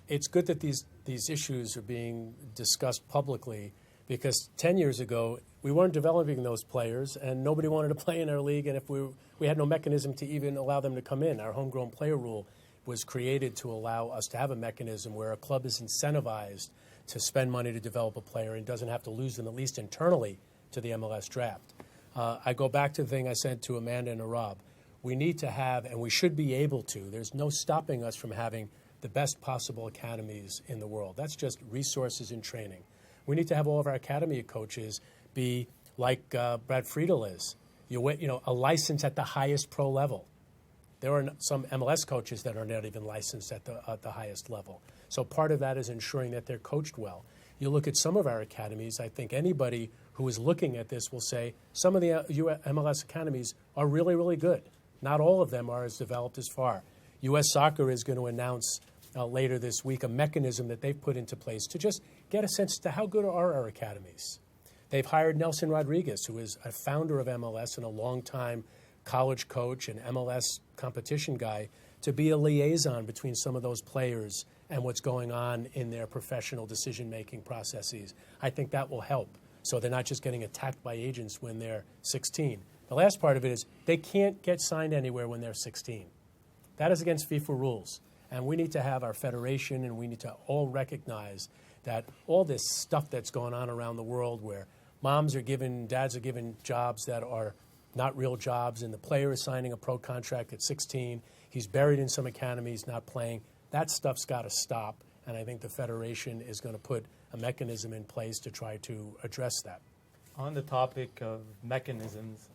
It's good that these issues are being discussed publicly, because 10 years ago, we weren't developing those players, and nobody wanted to play in our league, and if we had no mechanism to even allow them to come in. Our homegrown player rule was created to allow us to have a mechanism where a club is incentivized to spend money to develop a player and doesn't have to lose them, at least internally, to the MLS draft. I go back to the thing I said to Amanda and Rob. We need to have, and we should be able to, there's no stopping us from having the best possible academies in the world. That's just resources and training. We need to have all of our academy coaches be like Brad Friedel is, a license at the highest pro level. There are some MLS coaches that are not even licensed at the highest level. So part of that is ensuring that they're coached well. You look at some of our academies, I think anybody who is looking at this will say some of the MLS academies are really, really good. Not all of them are as developed as far. U.S. Soccer is going to announce later this week a mechanism that they've put into place to just get a sense to how good are our academies. They've hired Nelson Rodriguez, who is a founder of MLS and a longtime college coach and MLS competition guy, to be a liaison between some of those players and what's going on in their professional decision-making processes. I think that will help, so they're not just getting attacked by agents when they're 16. The last part of it is they can't get signed anywhere when they're 16. That is against FIFA rules. And we need to have our federation, and we need to all recognize that all this stuff that's going on around the world, where dads are given jobs that are not real jobs, and the player is signing a pro contract at 16, he's buried in some academies, not playing, that stuff's got to stop. And I think the federation is going to put a mechanism in place to try to address that. On the topic of mechanisms,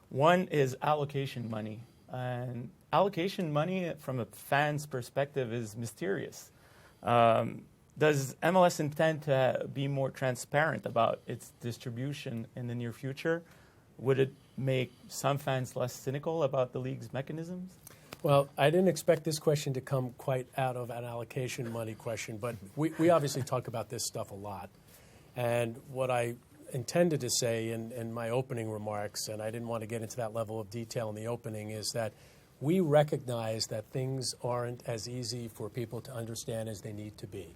one is allocation money. And allocation money, from a fan's perspective, is mysterious. Does MLS intend to be more transparent about its distribution in the near future? Would it make some fans less cynical about the league's mechanisms? Well, I didn't expect this question to come quite out of an allocation money question, but we obviously talk about this stuff a lot. And what I intended to say in my opening remarks, and I didn't want to get into that level of detail in the opening, is that we recognize that things aren't as easy for people to understand as they need to be.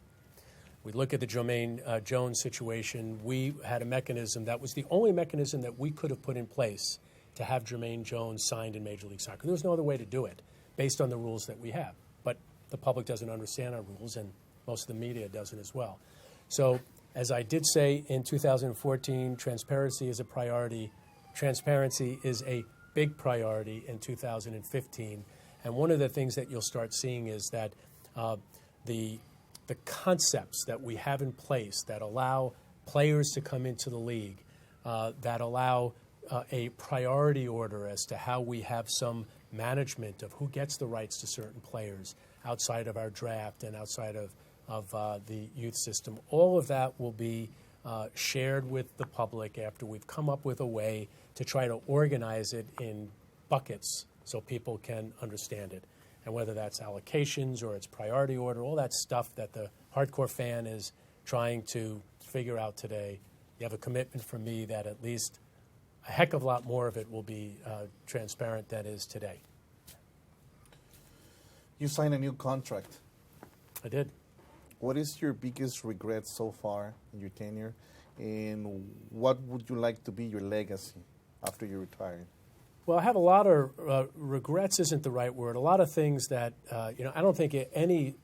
We look at the Jermaine Jones situation. We had a mechanism that was the only mechanism that we could have put in place to have Jermaine Jones signed in Major League Soccer. There was no other way to do it based on the rules that we have. But the public doesn't understand our rules, and most of the media doesn't as well. So, as I did say in 2014, transparency is a priority. Transparency is a big priority in 2015. And one of the things that you'll start seeing is that the concepts that we have in place that allow players to come into the league, that allow a priority order as to how we have some management of who gets the rights to certain players outside of our draft and outside of the youth system. All of that will be shared with the public after we've come up with a way to try to organize it in buckets so people can understand it. And whether that's allocations or it's priority order, all that stuff that the hardcore fan is trying to figure out today, you have a commitment from me that at least a heck of a lot more of it will be transparent than is today. You signed a new contract. I did. What is your biggest regret so far in your tenure, and what would you like to be your legacy after you retire? Well, I have a lot of regrets isn't the right word. A lot of things that, I don't think any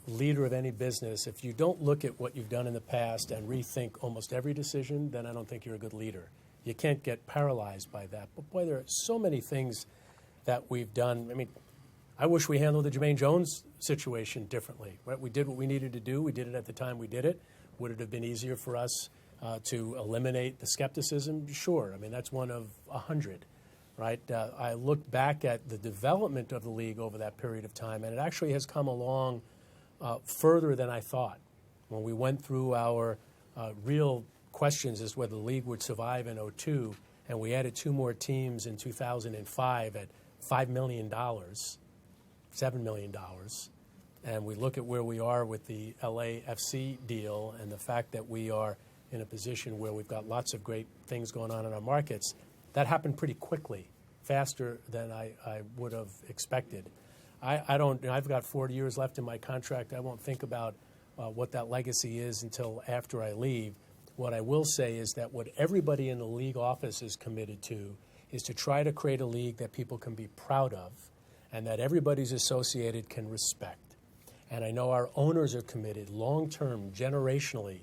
leader of any business, if you don't look at what you've done in the past and rethink almost every decision, then I don't think you're a good leader. You can't get paralyzed by that. But, boy, there are so many things that we've done. I mean, I wish we handled the Jermaine Jones situation differently. Right? We did what we needed to do. We did it at the time we did it. Would it have been easier for us to eliminate the skepticism? Sure. I mean, that's one of 100. Right? I look back at the development of the league over that period of time, and it actually has come along further than I thought. When we went through our real questions as whether the league would survive in 2002, and we added 2 more teams in 2005 at $5 million, $7 million, and we look at where we are with the LAFC deal and the fact that we are in a position where we've got lots of great things going on in our markets, that happened pretty quickly, faster than I would have expected. I've got 40 years left in my contract. I won't think about what that legacy is until after I leave. What I will say is that what everybody in the league office is committed to is to try to create a league that people can be proud of and that everybody's associated can respect. And I know our owners are committed long-term, generationally,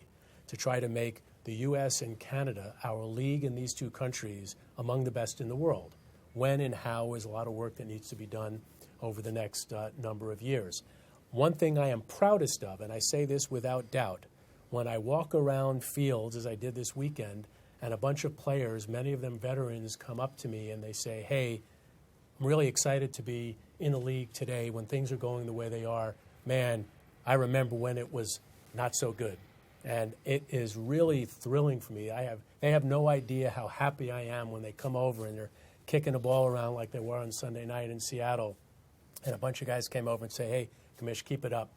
to try to make the U.S. and Canada, our league in these 2 countries, among the best in the world. When and how is a lot of work that needs to be done over the next number of years. One thing I am proudest of, and I say this without doubt, when I walk around fields, as I did this weekend, and a bunch of players, many of them veterans, come up to me and they say, hey, I'm really excited to be in the league today when things are going the way they are. Man, I remember when it was not so good. And it is really thrilling for me. They have no idea how happy I am when they come over and they're kicking the ball around like they were on Sunday night in Seattle. And a bunch of guys came over and say, hey, Commish, keep it up.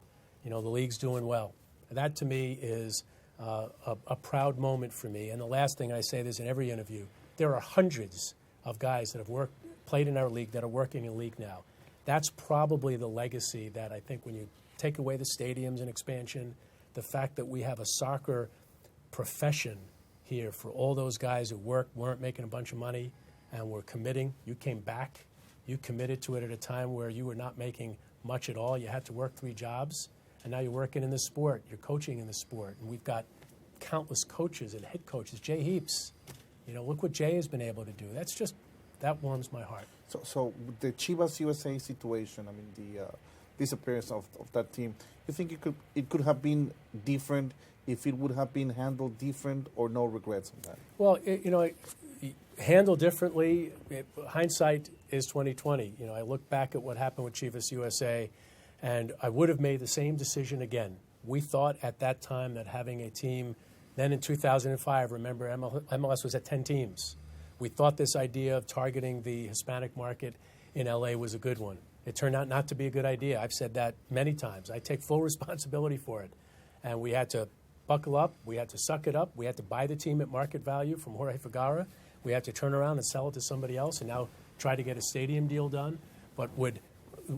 The league's doing well. And that, to me, is a proud moment for me. And the last thing I say this in every interview, there are hundreds of guys that have played in our league that are working in the league now. That's probably the legacy that I think when you take away the stadiums and expansion, the fact that we have a soccer profession here for all those guys who weren't making a bunch of money and were committing. You came back. You committed to it at a time where you were not making much at all. You had to work 3 jobs, and now you're working in the sport. You're coaching in the sport. And we've got countless coaches and head coaches. Jay Heaps, look what Jay has been able to do. That warms my heart. So the Chivas USA situation, I mean, the disappearance of that team, you think it could have been different if it would have been handled different, or no regrets on that? Well, handled differently, hindsight is 20/20. I look back at what happened with Chivas USA, and I would have made the same decision again. We thought at that time that having a team, then in 2005, remember MLS was at 10 teams. We thought this idea of targeting the Hispanic market in LA was a good one. It turned out not to be a good idea. I've said that many times. I take full responsibility for it. And we had to buckle up. We had to suck it up. We had to buy the team at market value from Jorge Vergara. We had to turn around and sell it to somebody else and now try to get a stadium deal done. But would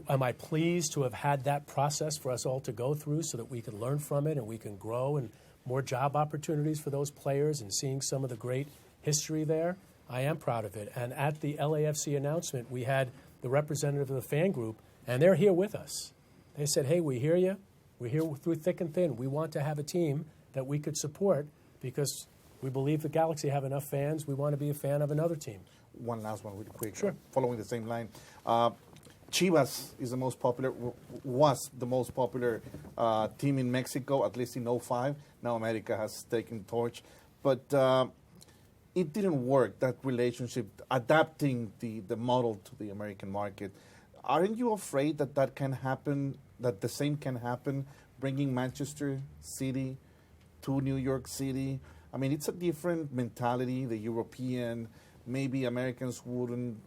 am I pleased to have had that process for us all to go through so that we can learn from it and we can grow and more job opportunities for those players and seeing some of the great history there? I am proud of it. And at the LAFC announcement, we had the representative of the fan group, and they're here with us. They said, hey, we hear you. We're here through thick and thin. We want to have a team that we could support because we believe the Galaxy have enough fans. We want to be a fan of another team. One last one really quick. Sure. Following the same line. Chivas is the most popular, was the most popular team in Mexico, at least in 2005. Now America has taken torch. But it didn't work, that relationship, adapting the model to the American market. Aren't you afraid that that can happen, that the same can happen, bringing Manchester City to New York City? I mean, it's a different mentality, the European, maybe Americans wouldn't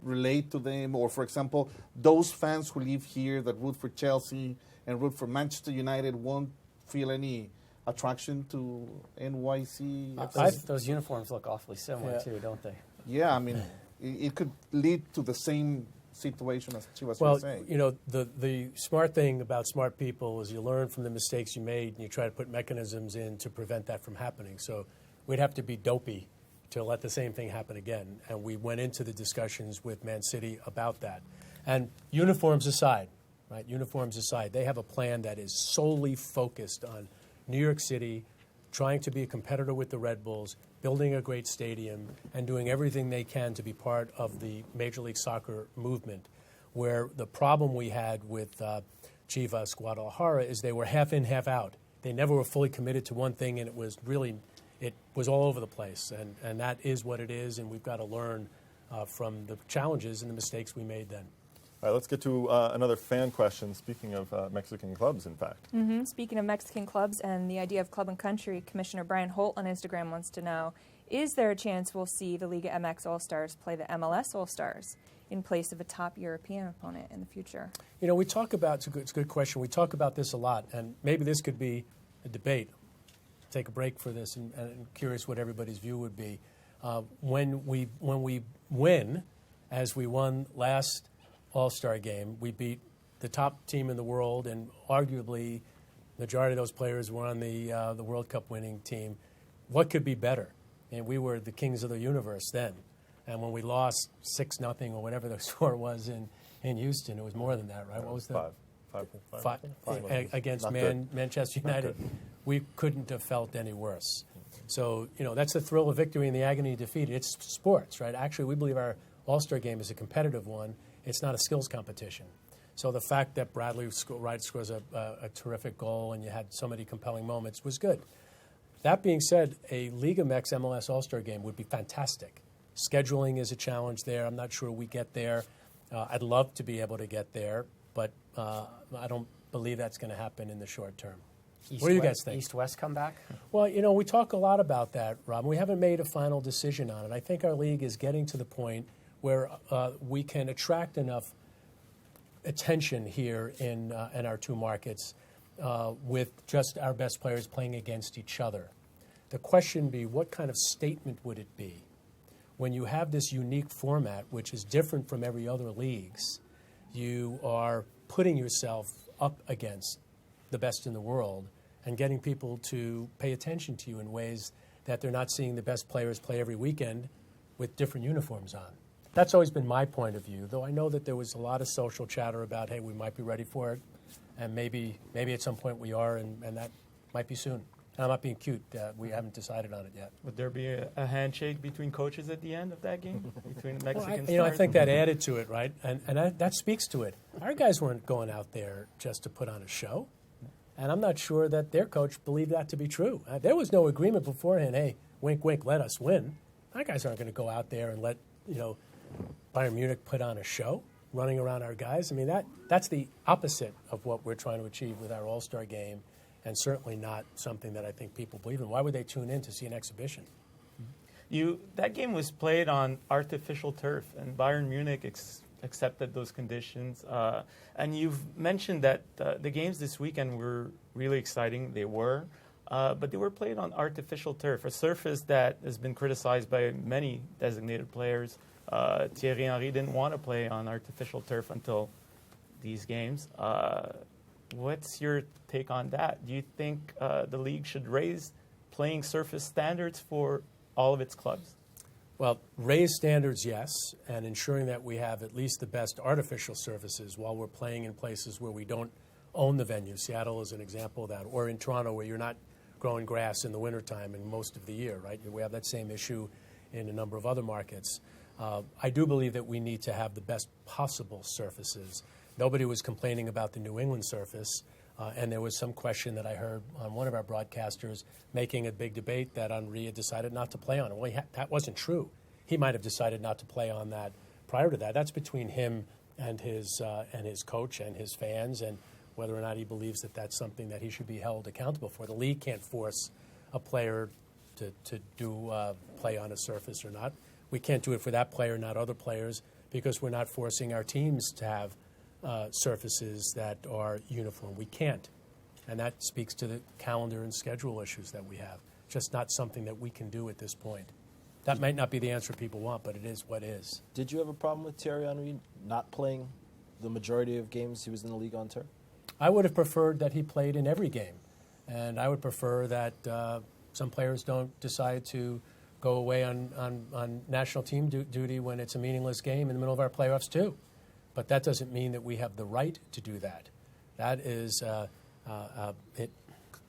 relate to them. Or, for example, those fans who live here that root for Chelsea and root for Manchester United won't feel any attraction to NYC. Those uniforms look awfully similar, too, don't they? Yeah, I mean, it could lead to the same situation as Chivas Well, was saying. you know, the smart thing about smart people is you learn from the mistakes you made and you try to put mechanisms in to prevent that from happening. So we'd have to be dopey to let the same thing happen again. And we went into the discussions with Man City about that. And uniforms aside, right, uniforms aside, they have a plan that is solely focused on New York City, trying to be a competitor with the Red Bulls, building a great stadium, and doing everything they can to be part of the Major League Soccer movement, where the problem we had with Chivas Guadalajara is they were half in, half out. They never were fully committed to one thing, and it was all over the place. And that is what it is, and we've got to learn from the challenges and the mistakes we made then. All right, let's get to another fan question. Speaking of Mexican clubs, in fact. Mm-hmm. Speaking of Mexican clubs and the idea of club and country, Commissioner Brian Holt on Instagram wants to know, is there a chance we'll see the Liga MX All-Stars play the MLS All-Stars in place of a top European opponent in the future? You know, we talk about, it's a good question, we talk about this a lot, and maybe this could be a debate. Take a break for this, and curious what everybody's view would be. When we win, as we won last All-Star game, we beat the top team in the world, and arguably the majority of those players were on the World Cup winning team. What could be better? And we were the kings of the universe then. And when we lost 6-0 or whatever the score was in Houston, it was more than that, right? What was the Five against Manchester United? We couldn't have felt any worse. So, you know, that's the thrill of victory and the agony of defeat. It's sports, right? Actually, we believe our All-Star game is a competitive one. It's not a skills competition. So the fact that Bradley Wright scores a terrific goal and you had so many compelling moments was good. That being said, a Liga MX MLS All-Star game would be fantastic. Scheduling is a challenge there. I'm not sure we get there. I'd love to be able to get there, but I don't believe that's going to happen in the short term. What do you guys think? East-West comeback? Well, you know, we talk a lot about that, Rob. We haven't made a final decision on it. I think our league is getting to the point where we can attract enough attention here in our two markets with just our best players playing against each other. The question be, what kind of statement would it be when you have this unique format, which is different from every other league's? You are putting yourself up against the best in the world and getting people to pay attention to you in ways that they're not seeing the best players play every weekend with different uniforms on. That's always been my point of view, though I know that there was a lot of social chatter about, hey, we might be ready for it, and maybe at some point we are, and that might be soon. And I'm not being cute. We haven't decided on it yet. Would there be a handshake between coaches at the end of that game? Between the Mexican I think that added to it, right? And that speaks to it. Our guys weren't going out there just to put on a show. And I'm not sure that their coach believed that to be true. There was no agreement beforehand, hey, wink, wink, let us win. Our guys aren't going to go out there and let, Bayern Munich put on a show running around our guys. I mean, that's the opposite of what we're trying to achieve with our All-Star game, and certainly not something that I think people believe in. Why would they tune in to see an exhibition? That game was played on artificial turf, and Bayern Munich accepted those conditions. And you've mentioned that the games this weekend were really exciting. They were. But they were played on artificial turf, a surface that has been criticized by many designated players. Thierry Henry didn't want to play on artificial turf until these games. What's your take on that? Do you think the league should raise playing surface standards for all of its clubs? Well, raise standards, yes, and ensuring that we have at least the best artificial surfaces while we're playing in places where we don't own the venue. Seattle is an example of that, or in Toronto where you're not growing grass in the wintertime and most of the year, right? We have that same issue in a number of other markets. I do believe that we need to have the best possible surfaces. Nobody was complaining about the New England surface, and there was some question that I heard on one of our broadcasters making a big debate that Henry had decided not to play on it. Well, that wasn't true. He might have decided not to play on that prior to that. That's between him and his coach and his fans, and whether or not he believes that that's something that he should be held accountable for. The league can't force a player to play on a surface or not. We can't do it for that player, not other players, because we're not forcing our teams to have surfaces that are uniform. We can't. And that speaks to the calendar and schedule issues that we have. Just not something that we can do at this point. That might not be the answer people want, but it is what is. Did you have a problem with Thierry Henry not playing the majority of games he was in the league on tour? I would have preferred that he played in every game. And I would prefer that some players don't decide to go away on national team duty when it's a meaningless game in the middle of our playoffs too. But that doesn't mean that we have the right to do that. That is,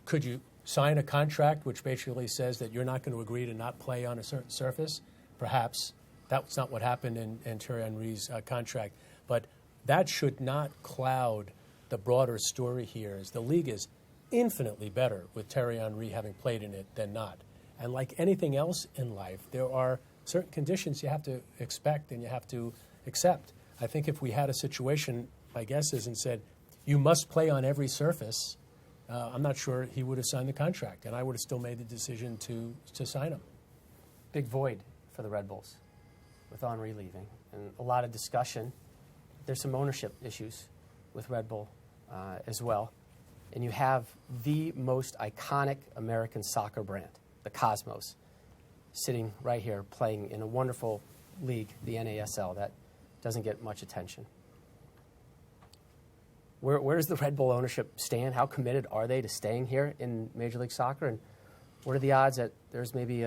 could you sign a contract which basically says that you're not going to agree to not play on a certain surface? Perhaps. That's not what happened in Thierry Henry's contract. But that should not cloud the broader story here. Is the league is infinitely better with Thierry Henry having played in it than not. And like anything else in life, there are certain conditions you have to expect and you have to accept. I think if we had a situation, my guess is, and said, you must play on every surface, I'm not sure he would have signed the contract, and I would have still made the decision to sign him. Big void for the Red Bulls with Henry leaving, and a lot of discussion. There's some ownership issues with Red Bull as well. And you have the most iconic American soccer brand, the Cosmos, sitting right here playing in a wonderful league, the NASL, that doesn't get much attention. Where does the Red Bull ownership stand? How committed are they to staying here in Major League Soccer? And what are the odds that there's maybe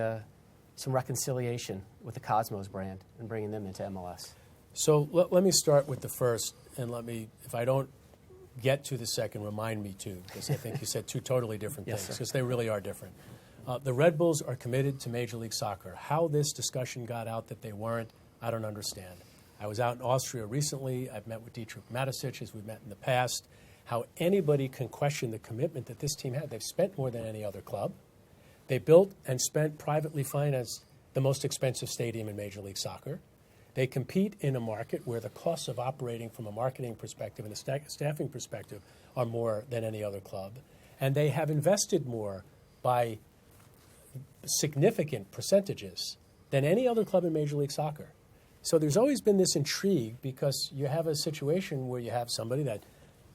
some reconciliation with the Cosmos brand and bringing them into MLS? So let me start with the first, and if I don't get to the second, remind me too, because I think you said two totally different things, because they really are different. The Red Bulls are committed to Major League Soccer. How this discussion got out that they weren't, I don't understand. I was out in Austria recently. I've met with Dietrich Mateschitz, as we've met in the past. How anybody can question the commitment that this team had. They've spent more than any other club. They built and spent privately financed the most expensive stadium in Major League Soccer. They compete in a market where the costs of operating from a marketing perspective and a staffing perspective are more than any other club. And they have invested more by significant percentages than any other club in Major League Soccer. So there's always been this intrigue because you have a situation where you have somebody that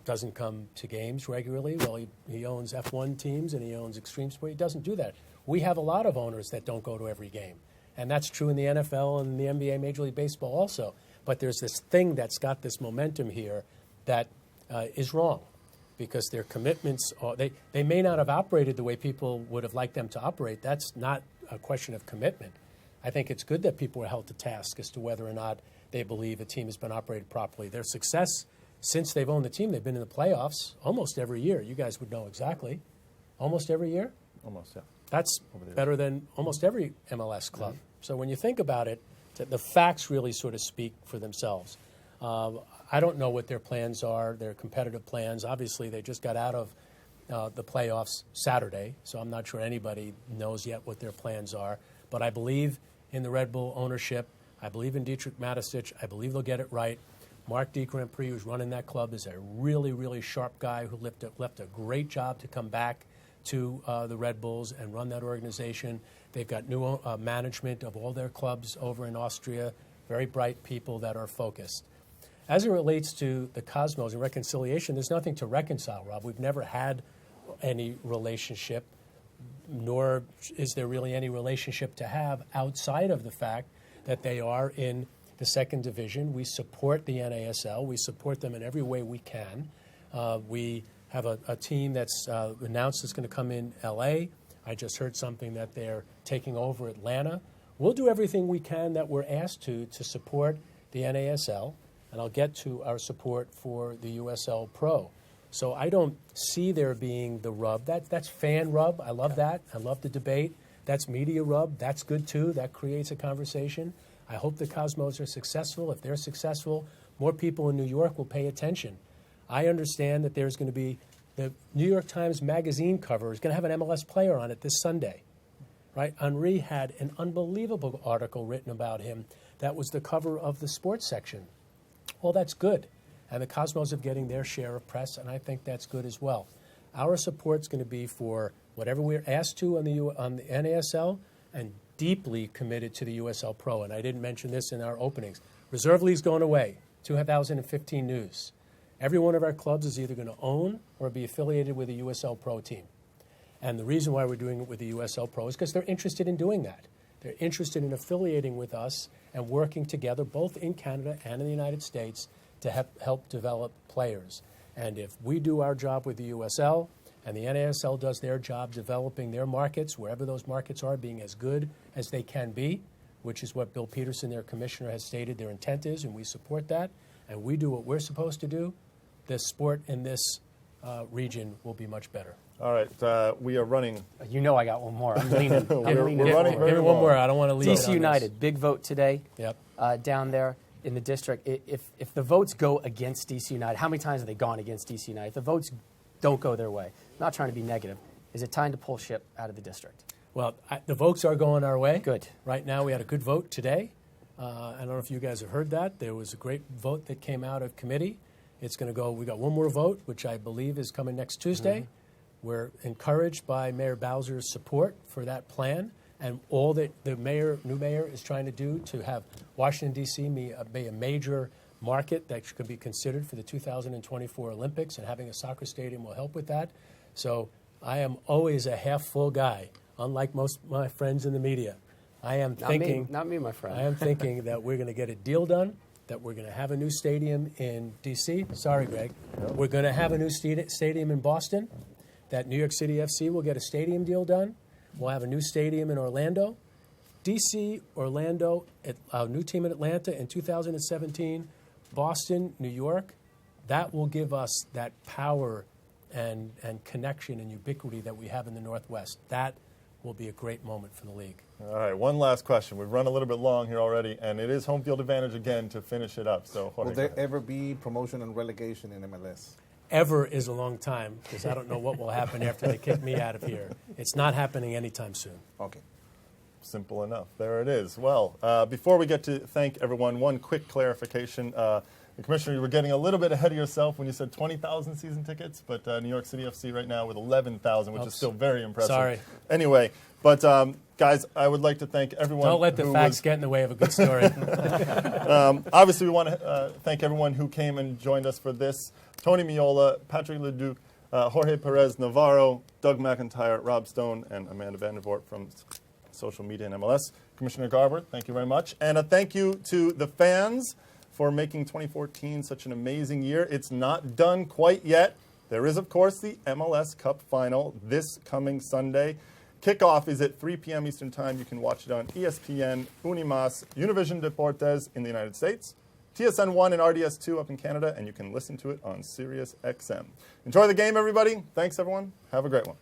doesn't come to games regularly. Well, he owns F1 teams and he owns Extreme Sport. He doesn't do that. We have a lot of owners that don't go to every game. And that's true in the NFL and the NBA, Major League Baseball also. But there's this thing that's got this momentum here that is wrong because their commitments, they may not have operated the way people would have liked them to operate. That's not a question of commitment. I think it's good that people are held to task as to whether or not they believe a team has been operated properly. Their success since they've owned the team, they've been in the playoffs almost every year. You guys would know exactly. Almost every year? Almost, yeah. That's better than almost every MLS club. Mm-hmm. So when you think about it, the facts really sort of speak for themselves. I don't know what their plans are, their competitive plans. Obviously, they just got out of the playoffs Saturday, so I'm not sure anybody knows yet what their plans are. But I believe in the Red Bull ownership. I believe in Dietrich Mateschitz. I believe they'll get it right. Marc de Grand Prix, who's running that club, is a really, really sharp guy who left a great job to come back to the Red Bulls and run that organization. They've got new management of all their clubs over in Austria, very bright people that are focused. As it relates to the Cosmos and reconciliation, there's nothing to reconcile, Rob. We've never had any relationship, nor is there really any relationship to have outside of the fact that they are in the second division. We support the NASL. We support them in every way we can. We have a team that's announced it's going to come in L.A. I just heard something that they're taking over Atlanta. We'll do everything we can that we're asked to support the NASL, and I'll get to our support for the USL Pro. So I don't see there being the rub. That's fan rub. I love that. I love the debate. That's media rub. That's good, too. That creates a conversation. I hope the Cosmos are successful. If they're successful, more people in New York will pay attention. I understand that there's going to be the New York Times Magazine cover is going to have an MLS player on it this Sunday, right? Henry had an unbelievable article written about him that was the cover of the sports section. Well, that's good. And the Cosmos are getting their share of press, and I think that's good as well. Our support's going to be for whatever we're asked to on the NASL, and deeply committed to the USL Pro. And I didn't mention this in our openings. Reserve League's going away, 2015 news. Every one of our clubs is either going to own or be affiliated with a USL Pro team. And the reason why we're doing it with the USL Pro is because they're interested in doing that. They're interested in affiliating with us and working together, both in Canada and in the United States, to help develop players. And if we do our job with the USL and the NASL does their job developing their markets, wherever those markets are, being as good as they can be, which is what Bill Peterson, their commissioner, has stated their intent is, and we support that, and we do what we're supposed to do, the sport in this region will be much better. All right, we are running. You know I got one more. I'm leaning. We're running very Maybe one long. more. I don't want to leave. DC United, big vote today. Yep. Down there in the district. If the votes go against DC United, how many times have they gone against DC United? If the votes don't go their way, I'm not trying to be negative, is it time to pull ship out of the district? Well, the votes are going our way. Good. Right now, we had a good vote today. I don't know if you guys have heard that. There was a great vote that came out of committee. It's going to go. We got one more vote, which I believe is coming next Tuesday. Mm-hmm. We're encouraged by Mayor Bowser's support for that plan and all that the new mayor is trying to do to have Washington, D.C. be a major market that could be considered for the 2024 Olympics, and having a soccer stadium will help with that. So I am always a half-full guy, unlike most of my friends in the media. I am thinking, not me, my friend. I am thinking that we're going to get a deal done, that we're going to have a new stadium in D.C. Sorry, Greg. No. We're going to have a new stadium in Boston, that New York City FC will get a stadium deal done. We'll have a new stadium in Orlando. D.C., Orlando, a new team in Atlanta in 2017, Boston, New York. That will give us that power and connection and ubiquity that we have in the Northwest. That will be a great moment for the league. All right, one last question. We've run a little bit long here already, and it is home field advantage again to finish it up. So, Jorge, will there ever be promotion and relegation in MLS? Ever is a long time, because I don't know what will happen after they kick me out of here. It's not happening anytime soon. Okay. Simple enough. There it is. Well, before we get to thank everyone, one quick clarification. Commissioner, you were getting a little bit ahead of yourself when you said 20,000 season tickets, but New York City FC right now with 11,000, which is still very impressive. Sorry. Anyway, but guys, I would like to thank everyone. Don't let the facts get in the way of a good story. Obviously, we want to thank everyone who came and joined us for this. Tony Miola, Patrick Leduc, Jorge Perez Navarro, Doug McIntyre, Rob Stone, and Amanda Vandervoort from Social Media and MLS. Commissioner Garber, thank you very much. And a thank you to the fans for making 2014 such an amazing year. It's not done quite yet. There is, of course, the MLS Cup Final this coming Sunday. Kickoff is at 3 p.m. Eastern Time. You can watch it on ESPN, Unimas, Univision Deportes in the United States, TSN 1 and RDS 2 up in Canada, and you can listen to it on Sirius XM. Enjoy the game, everybody. Thanks, everyone. Have a great one.